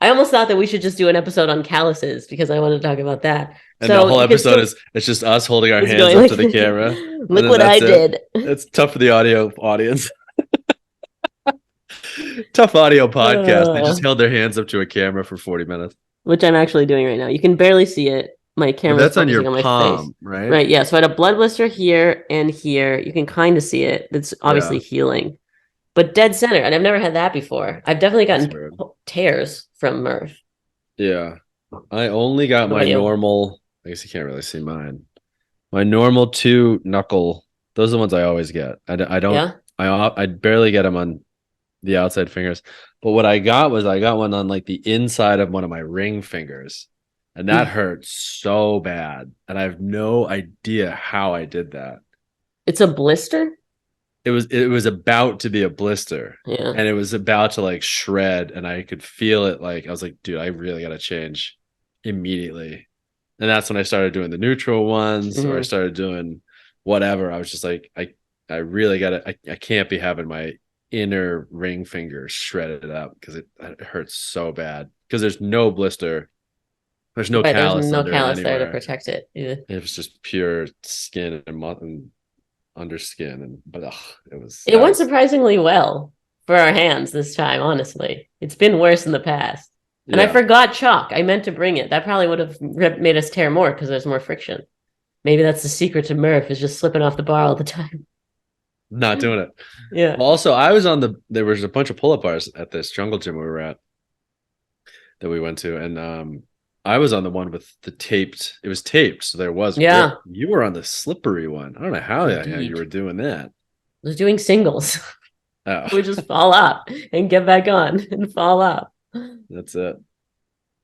I almost thought that we should just do an episode on calluses because I want to talk about that.
And so the whole episode it's just us holding our hands up to the camera.
Look what I did.
It's tough for the audio audience. Tough audio podcast. They just held their hands up to a camera for 40 minutes.
Which I'm actually doing right now. You can barely see it. My camera
that's on your palm, right?
Right, yeah. So I had a blood blister here and here. You can kind of see it. It's obviously healing. But dead center. And I've never had that before. I've definitely gotten tears from Murph.
Yeah. I only got my normal... I guess you can't really see mine. My normal 2 knuckle. Those are the ones I always get. I don't... Yeah? I barely get them on the outside fingers. But what I got one on like the inside of one of my ring fingers. And that hurt so bad. And I have no idea how I did that.
It's a blister?
It was about to be a blister.
Yeah.
And it was about to like shred. And I could feel it. Like, I was like, dude, I really got to change immediately. And that's when I started doing the neutral ones, or I started doing whatever. I was just like, I really got to, I can't be having my inner ring finger shredded up because it hurts so bad. Because there's no blister. There's no callus.
There's no callus there to protect it. Either.
It was just pure skin and under skin, but
it went surprisingly well for our hands this time. Honestly, it's been worse in the past, and I forgot chalk. I meant to bring it. That probably would have made us tear more because there's more friction. Maybe that's the secret to Murph, is just slipping off the bar all the time.
Not doing it.
Yeah.
Also, I was there was a bunch of pull-up bars at this jungle gym we were at that we went to, and I was on the one with the taped. It was taped, so there was.
Yeah.
You were on the slippery one. I don't know how you were doing that.
I was doing singles.
Oh.
We just fall up and get back on and fall up.
That's it.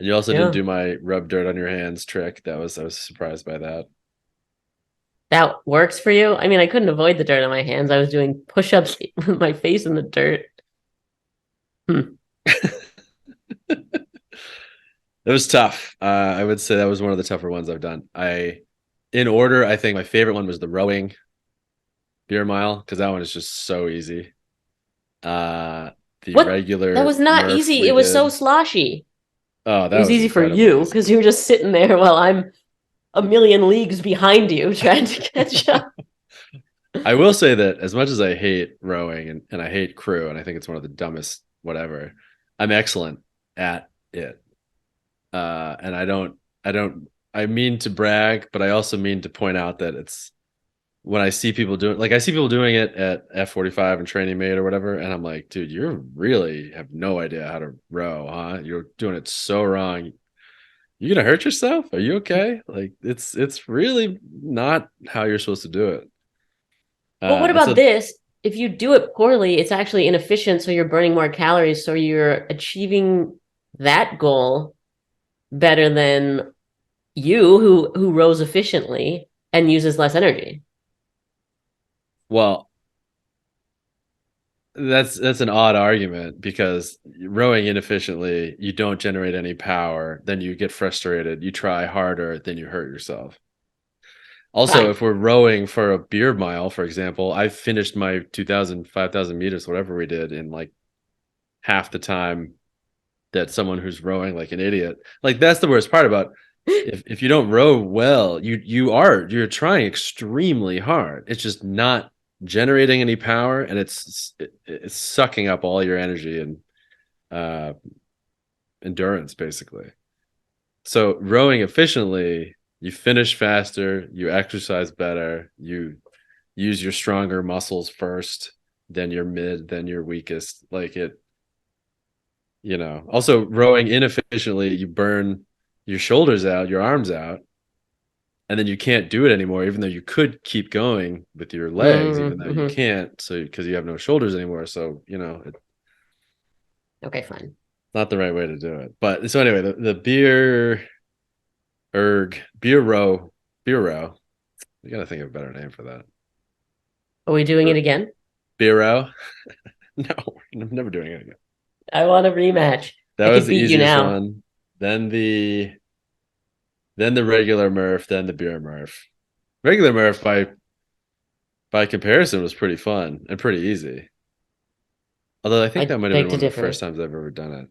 And you also didn't do my rub dirt on your hands trick. I was surprised by that.
That works for you? I mean, I couldn't avoid the dirt on my hands. I was doing push-ups with my face in the dirt.
It was tough. I would say that was one of the tougher ones I've done. In order, I think my favorite one was the rowing beer mile, because that one is just so easy. Regular.
That was not easy. It was so sloshy.
Oh, that
was easy for you because you were just sitting there while I'm a million leagues behind you trying to catch up.
I will say that as much as I hate rowing and I hate crew, and I think it's one of the dumbest whatever, I'm excellent at it. And I mean to brag, but I also mean to point out that it's when I see people doing it at F45 and Training Mate or whatever, and I'm like, dude, you really have no idea how to row, huh? You're doing it so wrong. You gonna hurt yourself? Are you okay? Like it's really not how you're supposed to do it.
But what about this? If you do it poorly, it's actually inefficient, so you're burning more calories, so you're achieving that goal better than You who rows efficiently and uses less energy.
Well, that's an odd argument because rowing inefficiently, you don't generate any power, then you get frustrated, you try harder, then you hurt yourself. Also,
Fine.
if we're rowing for a beer mile, for example, I finished my 2,000, 5,000 meters, whatever we did, in like half the time that someone who's rowing like an idiot. Like that's the worst part about if you don't row well, you're trying extremely hard. It's just not generating any power, and it's sucking up all your energy and uh, endurance basically. So rowing efficiently, you finish faster, you exercise better, you use your stronger muscles first, then your mid, then your weakest. Like it, also rowing inefficiently, you burn your shoulders out, your arms out, and then you can't do it anymore, even though you could keep going with your legs, even though you
Mm-hmm.
can't, so because you have no shoulders anymore. So, it's
Okay, fine.
not the right way to do it. But so anyway, the beer row. You gotta think of a better name for that.
Are we doing it again?
Beer row? No, I'm never doing it again.
I want a rematch.
That
I
was
could
the
beat you
easiest
now.
one. Then the regular Murph, then the beer Murph. Regular Murph by comparison was pretty fun and pretty easy. Although I think
I
that might have been
beg to
one of the
differ.
first times I've ever done it.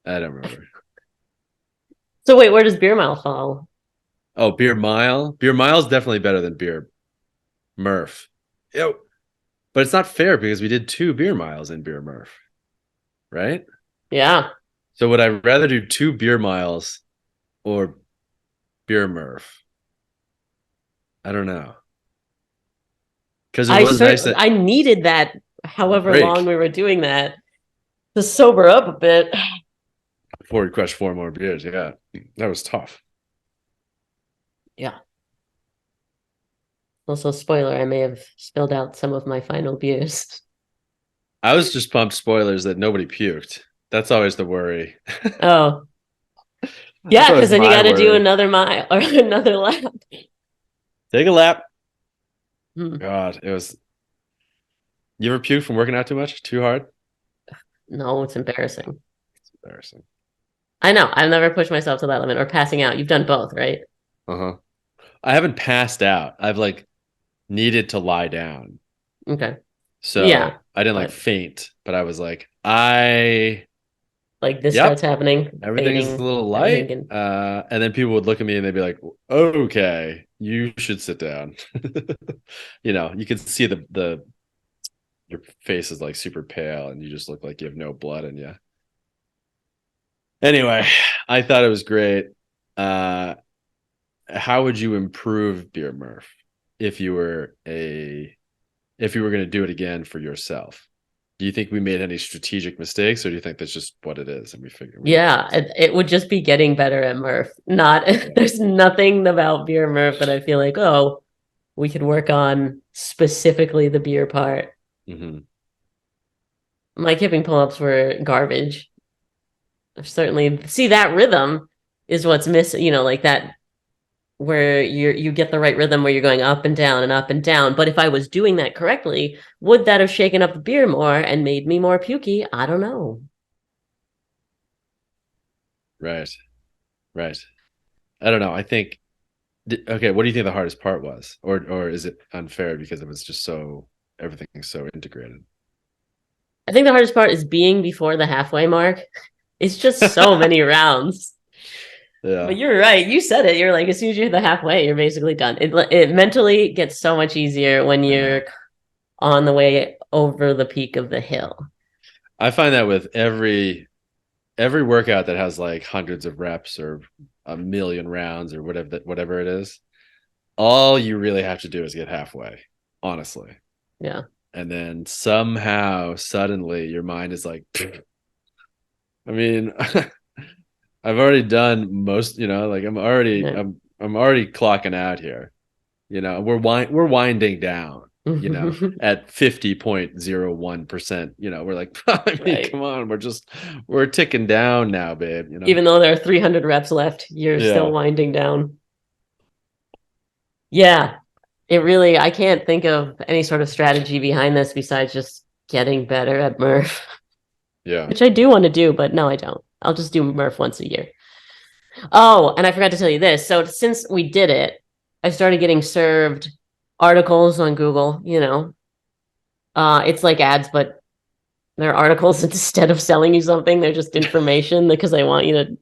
I don't remember.
So wait, where does beer mile fall?
Oh, beer mile. Beer mile is definitely better than beer Murph. Yo, but it's not fair because we did 2 beer miles in beer Murph, right?
Yeah.
So would I rather do 2 beer miles or beer Murph? I don't know. Because it was nice that
I needed that however long
break
we were doing that to sober up a bit.
before we crushed 4 more beers. Yeah, that was tough.
Yeah. Also, spoiler, I may have spilled out some of my final beers.
I was just pumped, spoilers, that nobody puked. That's always the worry.
Oh,
That's
yeah, because
always
then you
my
got to do
worry.
another mile or another lap.
Take a lap.
Hmm.
God, it was. You ever puke from working out too much, too hard?
No, it's embarrassing.
It's embarrassing.
I know. I've never pushed myself to that limit or passing out. You've done both, right?
Uh-huh. I haven't passed out. I've like needed to lie down.
Okay. Yeah.
So I didn't like
But
faint, but I was like,
like this starts
yep,
happening,
everything is a
fading,
little
everything
light.
can.
And then people would look at me and they'd be like, okay, you should sit down. You could see your face is like super pale and you just look like you have no blood in you. Anyway, I thought it was great. Uh, how would you improve Beer Murph if you were going to do it again for yourself? Do you think we made any strategic mistakes, or do you think that's just what it is and we figure we
Yeah, it would just be getting better at Murph. Not there's nothing about beer Murph that I feel like, oh, we could work on specifically the beer part.
Mm-hmm.
My kipping pull-ups were garbage. I've certainly see that rhythm is what's missing, like that where you get the right rhythm where you're going up and down and up and down. But if I was doing that correctly, would that have shaken up the beer more and made me more pukey? I don't know.
Right, right. I don't know. I think. Okay, what do you think the hardest part was, or is it unfair because it was just everything's so integrated?
I think the hardest part is being before the halfway mark. It's just so many rounds. But
Yeah,
you're right. You said it. You're like, as soon as you're the halfway, you're basically done. It mentally gets so much easier when
I
you're
know.
on the way over the peak of the hill.
I find that with every workout that has like hundreds of reps or a million rounds or whatever it is, all you really have to do is get halfway, honestly.
Yeah.
And then somehow suddenly your mind is like, I mean, I've already done most, like
Yeah.
I'm already clocking out here. We're winding down. you know, at 50.01%, you know, we're like, I mean,
Right.
come on, we're ticking down now, babe. You know,
Even though there are 300 reps left, you're still winding down. Yeah, I can't think of any sort of strategy behind this besides just getting better at Murph,
yeah.
which I do want to do, but no, I don't. I'll just do Murph once a year. Oh, and I forgot to tell you this. So since we did it, I started getting served articles on Google, you know. It's like ads, but they're articles instead of selling you something. They're just information because they want you to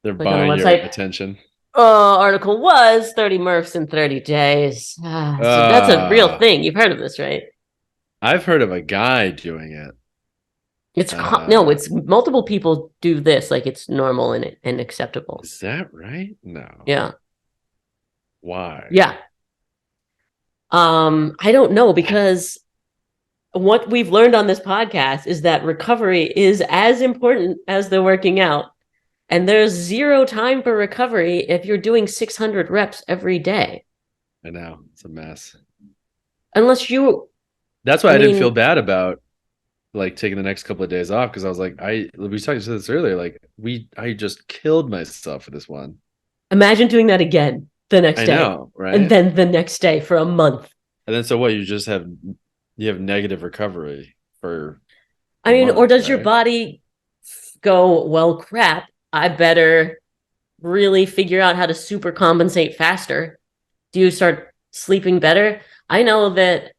They're
click on the
buying your
website.
attention.
Article was 30 Murphs in 30 days. So that's a real thing. You've heard of this, right?
I've heard of a guy doing it.
No, it's multiple people do this. Like it's normal and acceptable.
Is that right? No.
Yeah.
Why?
Yeah. I don't know, because what we've learned on this podcast is that recovery is as important as the working out. And there's zero time for recovery if you're doing 600 reps every day.
I know. It's a mess.
Unless you...
That's why I didn't feel bad about like taking the next couple of days off, because I was like, we talked about this earlier, like I just killed myself for this one.
Imagine doing that again the next day.
I know, right?
And then the next day for a month.
And then so what, you have negative recovery for
month, or does your body go, well, crap, I better really figure out how to super compensate faster? Do you start sleeping better? I know that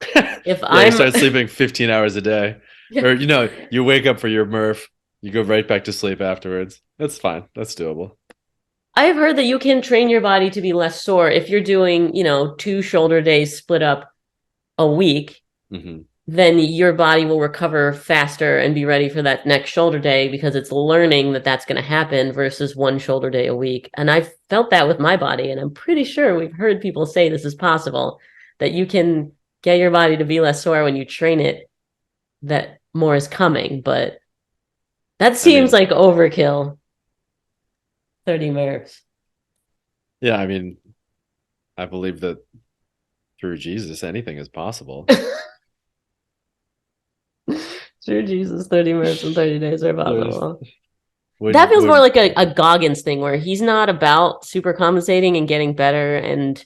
if
you start sleeping 15 hours a day, or you wake up for your Murph, you go right back to sleep afterwards. That's fine. That's doable.
I've heard that you can train your body to be less sore if you're doing, 2 shoulder days split up a week.
Mm-hmm.
Then your body will recover faster and be ready for that next shoulder day, because it's learning that that's going to happen versus 1 shoulder day a week. And I've felt that with my body, and I'm pretty sure we've heard people say this is possible, that you can get your body to be less sore when you train it, that more is coming. But that seems like overkill. 30 Murphs.
Yeah, I mean, I believe that through Jesus, anything is possible.
Through Jesus, 30 Murphs in 30 days are possible. That feels more like a Goggins thing, where he's not about super compensating and getting better and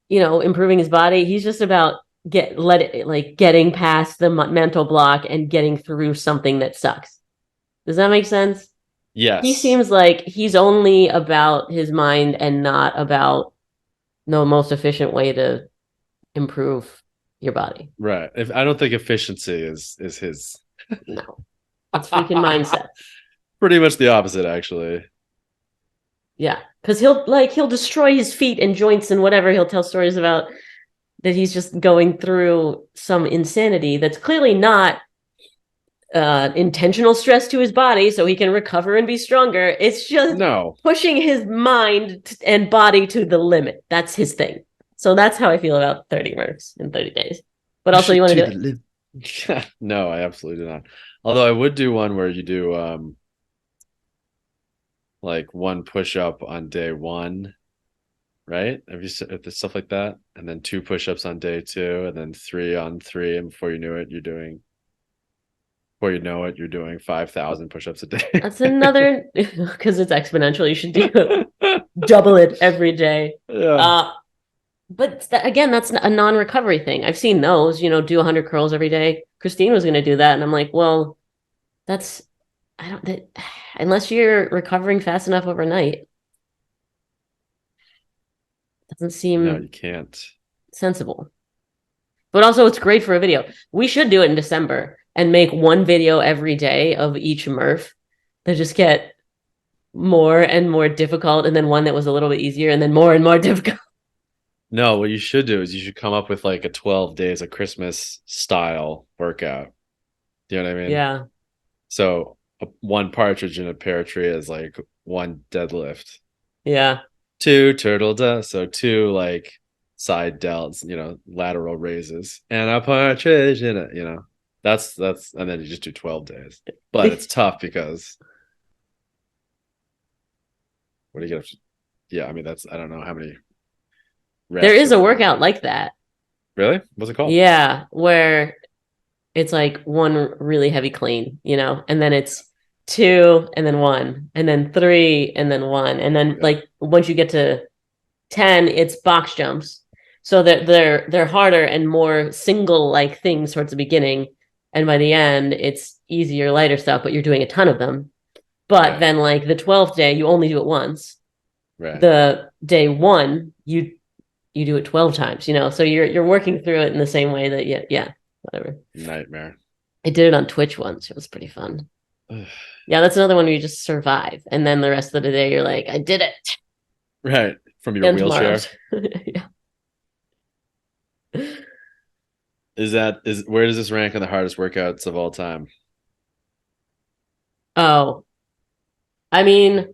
improving his body. He's just about getting past the mental block and getting through something that sucks. Does that make sense?
Yes.
He seems like he's only about his mind and not about the most efficient way to improve your body.
Right. I don't think efficiency is his.
No. It's freaking mindset.
Pretty much the opposite, actually.
Yeah, because he'll destroy his feet and joints and whatever. He'll tell stories about that he's just going through some insanity that's clearly not intentional stress to his body, so he can recover and be stronger. It's just pushing his mind and body to the limit. That's his thing. So that's how I feel about 30 Murphs in 30 days. But also, you want to do it?
No, I absolutely do not. Although I would do one where you do like 1 push-up on day 1, right? Have you stuff like that? And then 2 push-ups on day 2, and then 3 on 3, and before you know it, you're doing 5,000 push-ups a day.
That's another, because it's exponential. You should do double it every day.
Yeah.
But again, that's a non-recovery thing. I've seen those, do 100 curls every day. Christine was going to do that. And I'm like, well, unless you're recovering fast enough overnight, doesn't seem
no, you can't.
Sensible. But also, it's great for a video. We should do it in December and make 1 video every day of each Murph that just get more and more difficult, and then one that was a little bit easier, and then more and more difficult.
No, what you should do is you should come up with like a 12 days of Christmas style workout. Do you know what I mean?
Yeah.
So 1 partridge in a pear tree is like 1 deadlift.
Yeah.
2 turtle doves. So 2 like side delts, lateral raises, and a partridge in it, that's, and then you just do 12 days. But it's tough because what do you get? Yeah. I mean, I don't know how many reps.
There is a workout like that.
Really? What's it called?
Yeah, where it's like one really heavy clean, and then it's two and then one and then three and then one. And then
Yeah.
like once you get to 10, it's box jumps. So they're harder and more single like things towards the beginning. And by the end, it's easier, lighter stuff, but you're doing a ton of them. But
Right.
then like the 12th day, you only do it once.
Right.
The day one, you do it 12 times, so you're working through it in the same way that yeah, whatever.
Nightmare.
I did it on Twitch once. It was pretty fun. Yeah, that's another one where you just survive. And then the rest of the day you're like, I did it.
Right. From your
And
wheelchair.
tomorrow's. Yeah.
Is where does this rank on the hardest workouts of all time?
Oh, I mean,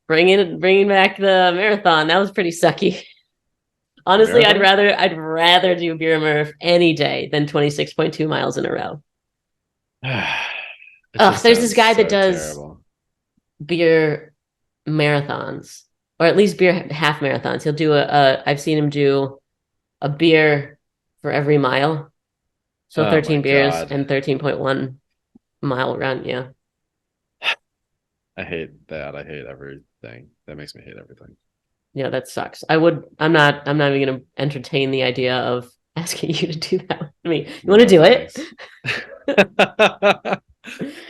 bringing back the marathon. That was pretty sucky.
The
Honestly, I'd
marathon?
rather do Beer Murph any day than 26.2 miles in a row.
It
Oh,
just
there's this
sounds
guy that
so
does
terrible.
beer marathons, or at least beer half marathons. He'll do I've seen him do a beer for every mile. So
Oh my
13 beers
God.
and 13.1 mile run. Yeah.
I hate that. I hate everything. That makes me hate everything.
Yeah, that sucks. I'm not even gonna entertain the idea of asking you to do that with me. You want to
No,
do it?
thanks.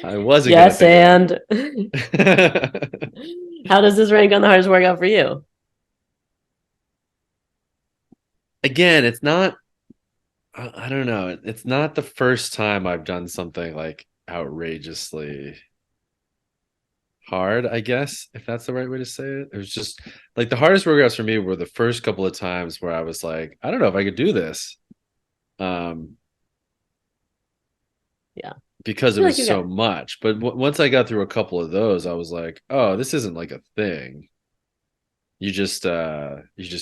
I wasn't gonna
Yes,
think of
and
it.
how does this rank on the hardest workout for you?
Again, it's not, I don't know. It's not the first time I've done something like outrageously hard, I guess, if that's the right way to say it. It was just like the hardest workouts for me were the first couple of times where I was like, I don't know if I could do this. Um,
Yeah. I
because it
feel like
was
you
so
got
much. But once I got through a couple of those, I was like, oh, this isn't like a thing. You just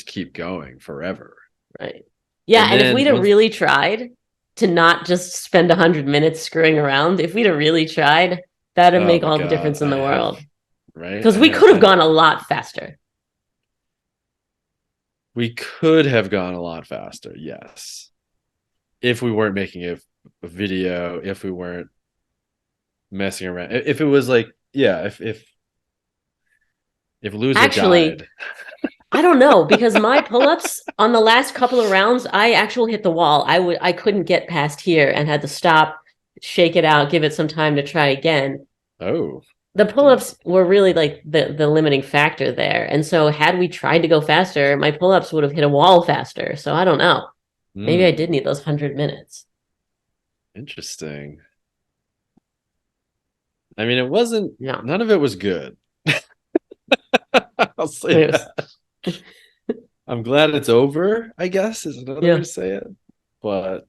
keep going forever.
right. Yeah,
And
and if we'd
then
have
once,
really tried to not just spend 100 minutes screwing around, if we'd have really tried, that'd
oh
make
my
all the
God,
difference in the world.
right?
Because we could have gone a lot faster.
We could have gone a lot faster, yes. If we weren't making a video, if we weren't messing around. If it was like, yeah, if loser
Actually,
died.
I don't know because my pull-ups on the last couple of rounds, I actually hit the wall. I couldn't get past here and had to stop, shake it out, give it some time to try again.
Oh,
The pull-ups were really like the limiting factor there. And so had we tried to go faster, my pull-ups would have hit a wall faster. So I don't know. Maybe I did need those 100 minutes.
interesting. I mean, it wasn't,
No.
none of it was good. I'll say
It was,
that. I'm glad it's over, I guess, is another way
yeah.
to say it. But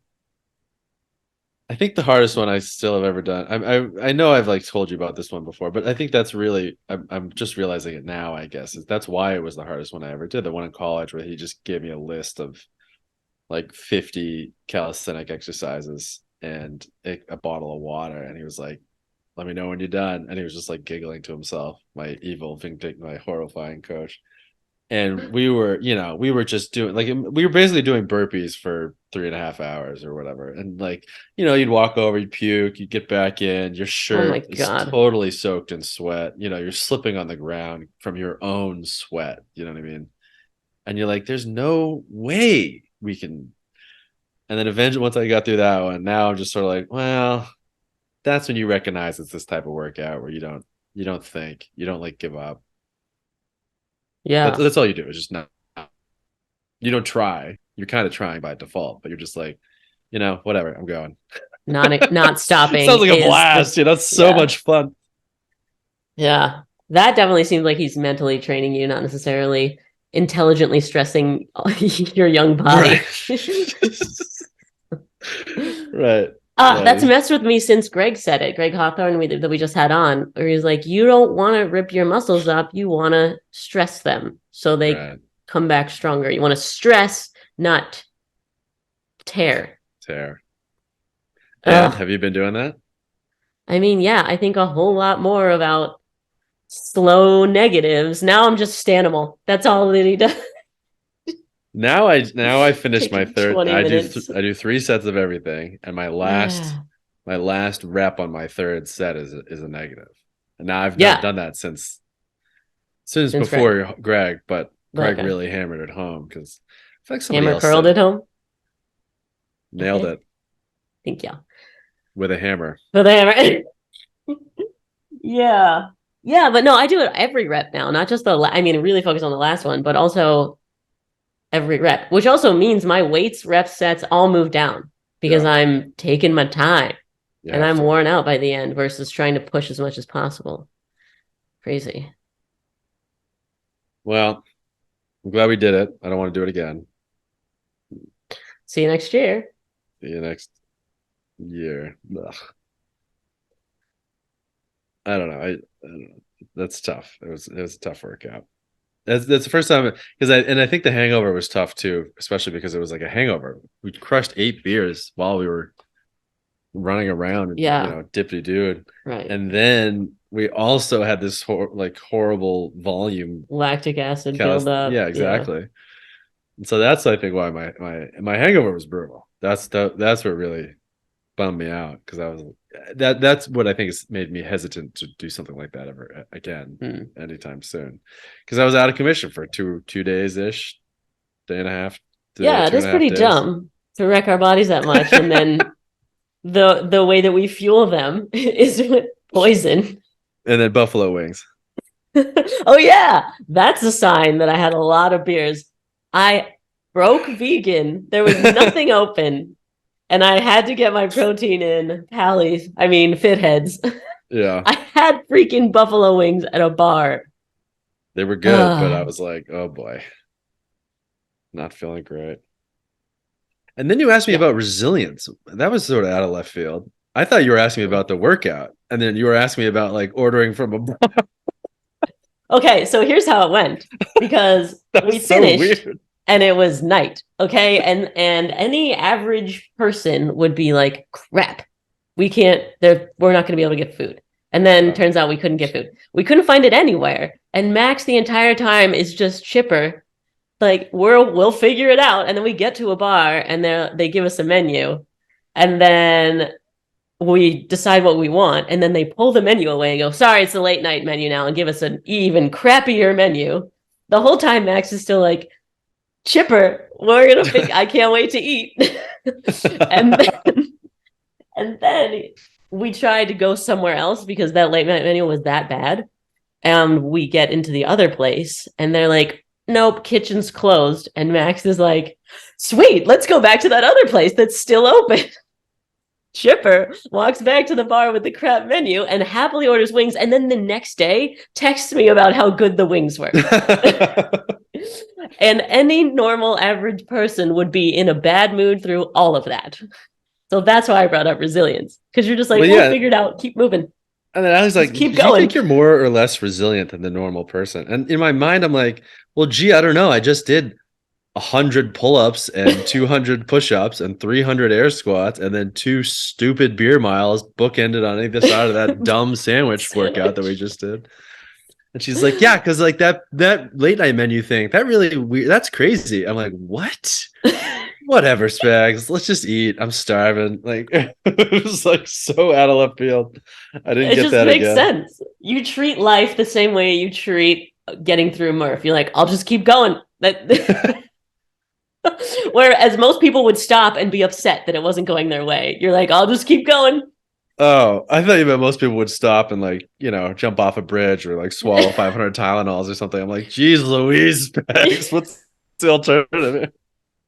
I think the hardest one I still have ever done. I know I've like told you about this one before, but I think that's really I'm just realizing it now, I guess. That's why it was the hardest one I ever did. The one in college where he just gave me a list of like 50 calisthenic exercises and a bottle of water, and he was like, let me know when you're done. And he was just like giggling to himself, my my horrifying coach. And we were just doing like, we were basically doing burpees for 3.5 hours or whatever. And like, you'd walk over, you'd puke, you'd get back in, your
Oh my
shirt is
God.
totally soaked in sweat. You're slipping on the ground from your own sweat. You know what I mean? And you're like, there's no way we can. And then eventually, once I got through that one, now I'm just sort of like, well, that's when you recognize it's this type of workout where you don't think, you don't like give up.
Yeah.
That's all you do is just not. You don't try. You're kind of trying by default, but you're just like, whatever. I'm going.
Not stopping
Sounds like a
is
blast. It's so
yeah.
much fun.
Yeah. That definitely seems like he's mentally training you, not necessarily intelligently stressing your young
Right.
body.
Right. Yeah.
That's messed with me since Greg said it. Greg Hawthorne that we just had on, where he's like, you don't want to rip your muscles up, you want to stress them so they
Right.
come back stronger. You want to stress, not tear.
Tear. And
Ugh.
have you been doing that?
I mean, yeah, I think a whole lot more about slow negatives. Now I'm just Stanimal. That's all that he does.
I finished my
Taking
third.
20 minutes.
I do 3 sets of everything, and my
Yeah.
last rep on my third set is a negative. And now I've not
Yeah.
done that since
Since Greg.
before Greg, but Greg
Okay.
really hammered it home because I feel like somebody
Hammer
else
curled
said
at home.
nailed it
Thank you.
with a hammer.
For the hammer. Yeah. Yeah, but no, I do it every rep now, not just I mean, really focus on the last one, but also every rep, which also means my weights, reps, sets all move down because
Yeah.
I'm taking my time and I'm
So,
worn out by the end versus trying to push as much as possible. Crazy.
well, I'm glad we did it. I don't want to do it again.
See you next year.
See you next year. Ugh. I don't know. I don't know. That's tough. It was a tough workout. That's the first time because I think the hangover was tough too, especially because it was like a hangover. We crushed 8 beers while we were running around and
Yeah.
dippity dude.
Right.
And then we also had this horrible volume
Lactic acid buildup.
Yeah, exactly. And so that's I think why my hangover was brutal. That's what really bummed me out because I was that's what I think has made me hesitant to do something like that ever again anytime soon because I was out of commission for 2 days ish, day and a half.
Yeah, it is pretty dumb to wreck our bodies that much, and then the way that we fuel them is with poison.
And then buffalo wings.
Oh yeah, that's a sign that I had a lot of beers. I broke vegan. There was nothing open. And I had to get my protein in Fitheads.
Yeah.
I had freaking buffalo wings at a bar.
They were good, but I was like, oh boy, not feeling great. And then you asked me about resilience. That was sort of out of left field. I thought you were asking me about the workout. And then you were asking me about like ordering from a bar.
Okay, so here's how it went. Because we finished and it was night. Okay. And any average person would be like, crap, we're not going to be able to get food. And then turns out we couldn't get food. We couldn't find it anywhere. And Max the entire time is just chipper. Like we'll figure it out. And then we get to a bar and they give us a menu. And then we decide what we want. And then they pull the menu away and go, sorry, it's the late night menu now, and give us an even crappier menu. The whole time Max is still like, chipper, we're gonna I can't wait to eat. and then we tried to go somewhere else because that late night menu was that bad. And we get into the other place and they're like, nope, kitchen's closed. And Max is like, sweet, let's go back to that other place that's still open. Chipper walks back to the bar with the crap menu and happily orders wings. And then the next day texts me about how good the wings were. And any normal average person would be in a bad mood through all of that. So that's why I brought up resilience. Because you're just like, we'll figure it out, keep moving.
And then I was like,
keep
do
going.
you think you're more or less resilient than the normal person? And in my mind, I'm like, well, gee, I don't know. I just did 100 pull-ups and 200 push-ups and 300 air squats and then 2 stupid beer miles bookended on either side of that dumb sandwich workout that we just did. And she's like, yeah, because like that late night menu thing, that really weird. That's crazy. I'm like, what? Whatever, Spags. Let's just eat. I'm starving. Like it was like so out of left field. I didn't get that again. It just makes
sense. You treat life the same way you treat getting through Murph. You're like, I'll just keep going. Whereas most people would stop and be upset that it wasn't going their way. You're like, I'll just keep going.
Oh, I thought you meant most people would stop and like, jump off a bridge or like swallow 500 Tylenols or something. I'm like, geez, Louise, what's the alternative?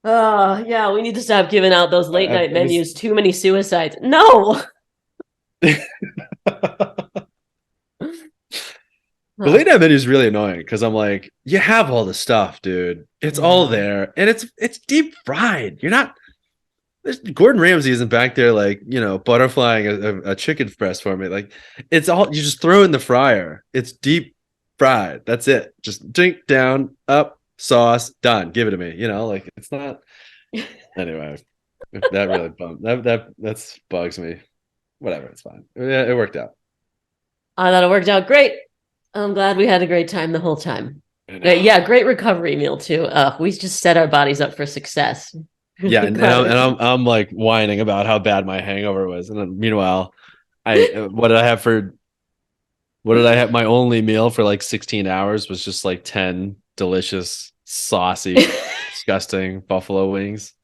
Yeah, we need to stop giving out those late night menus. Too many suicides. No.
The late night menu is really annoying because I'm like, you have all the stuff, dude. It's all there, and it's deep fried. You're not. Gordon Ramsay isn't back there like butterflying a chicken breast for me. Like it's all you just throw in the fryer. It's deep fried. That's it. Just drink down, up, sauce, done. Give it to me. Like it's not. Anyway, that really bummed. That bugs me. Whatever, it's fine. Yeah, it worked out.
I thought it worked out great. I'm glad we had a great time the whole time. Yeah, great recovery meal too. We just set our bodies up for success.
Yeah, and I'm like whining about how bad my hangover was, and then meanwhile, what did I have for what did I have? My only meal for like 16 hours was just like 10 delicious, saucy, disgusting buffalo wings.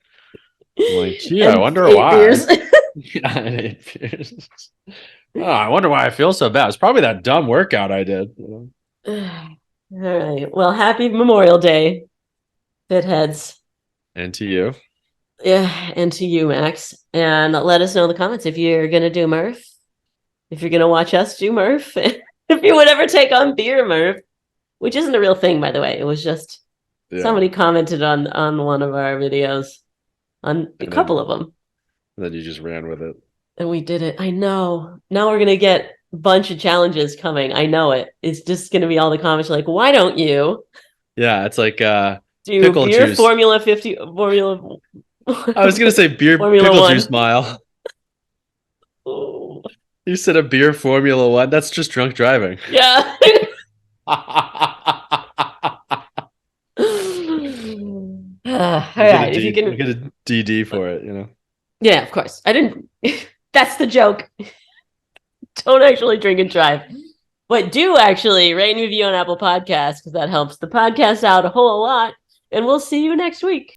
I'm like, gee, I
And
wonder
8
why.
beers.
Yeah, and 8 beers. Oh, I wonder why I feel so bad. It's probably that dumb workout I did.
All right. Well, happy Memorial Day, Fitheads.
And to you.
Yeah, and to you, Max. And let us know in the comments if you're gonna do Murph, if you're gonna watch us do Murph, if you would ever take on Beer Murph, which isn't a real thing, by the way. It was just somebody commented on one of our videos, on a couple of them.
And then you just ran with it.
And we did it. I know. Now we're gonna get a bunch of challenges coming. I know it. It's just gonna be all the comments like, why don't you?
Yeah, it's like
Do
pickle
beer
juice.
Formula 50 Formula.
I was gonna say beer
Formula
pickle
1.
juice mile.
Ooh.
You said a beer Formula 1. That's just drunk driving.
Yeah. All right. If you can
get a DD for it, you know.
Yeah, of course. I didn't. That's the joke. Don't actually drink and drive. But do actually rate and review on Apple Podcasts because that helps the podcast out a whole lot. And we'll see you next week.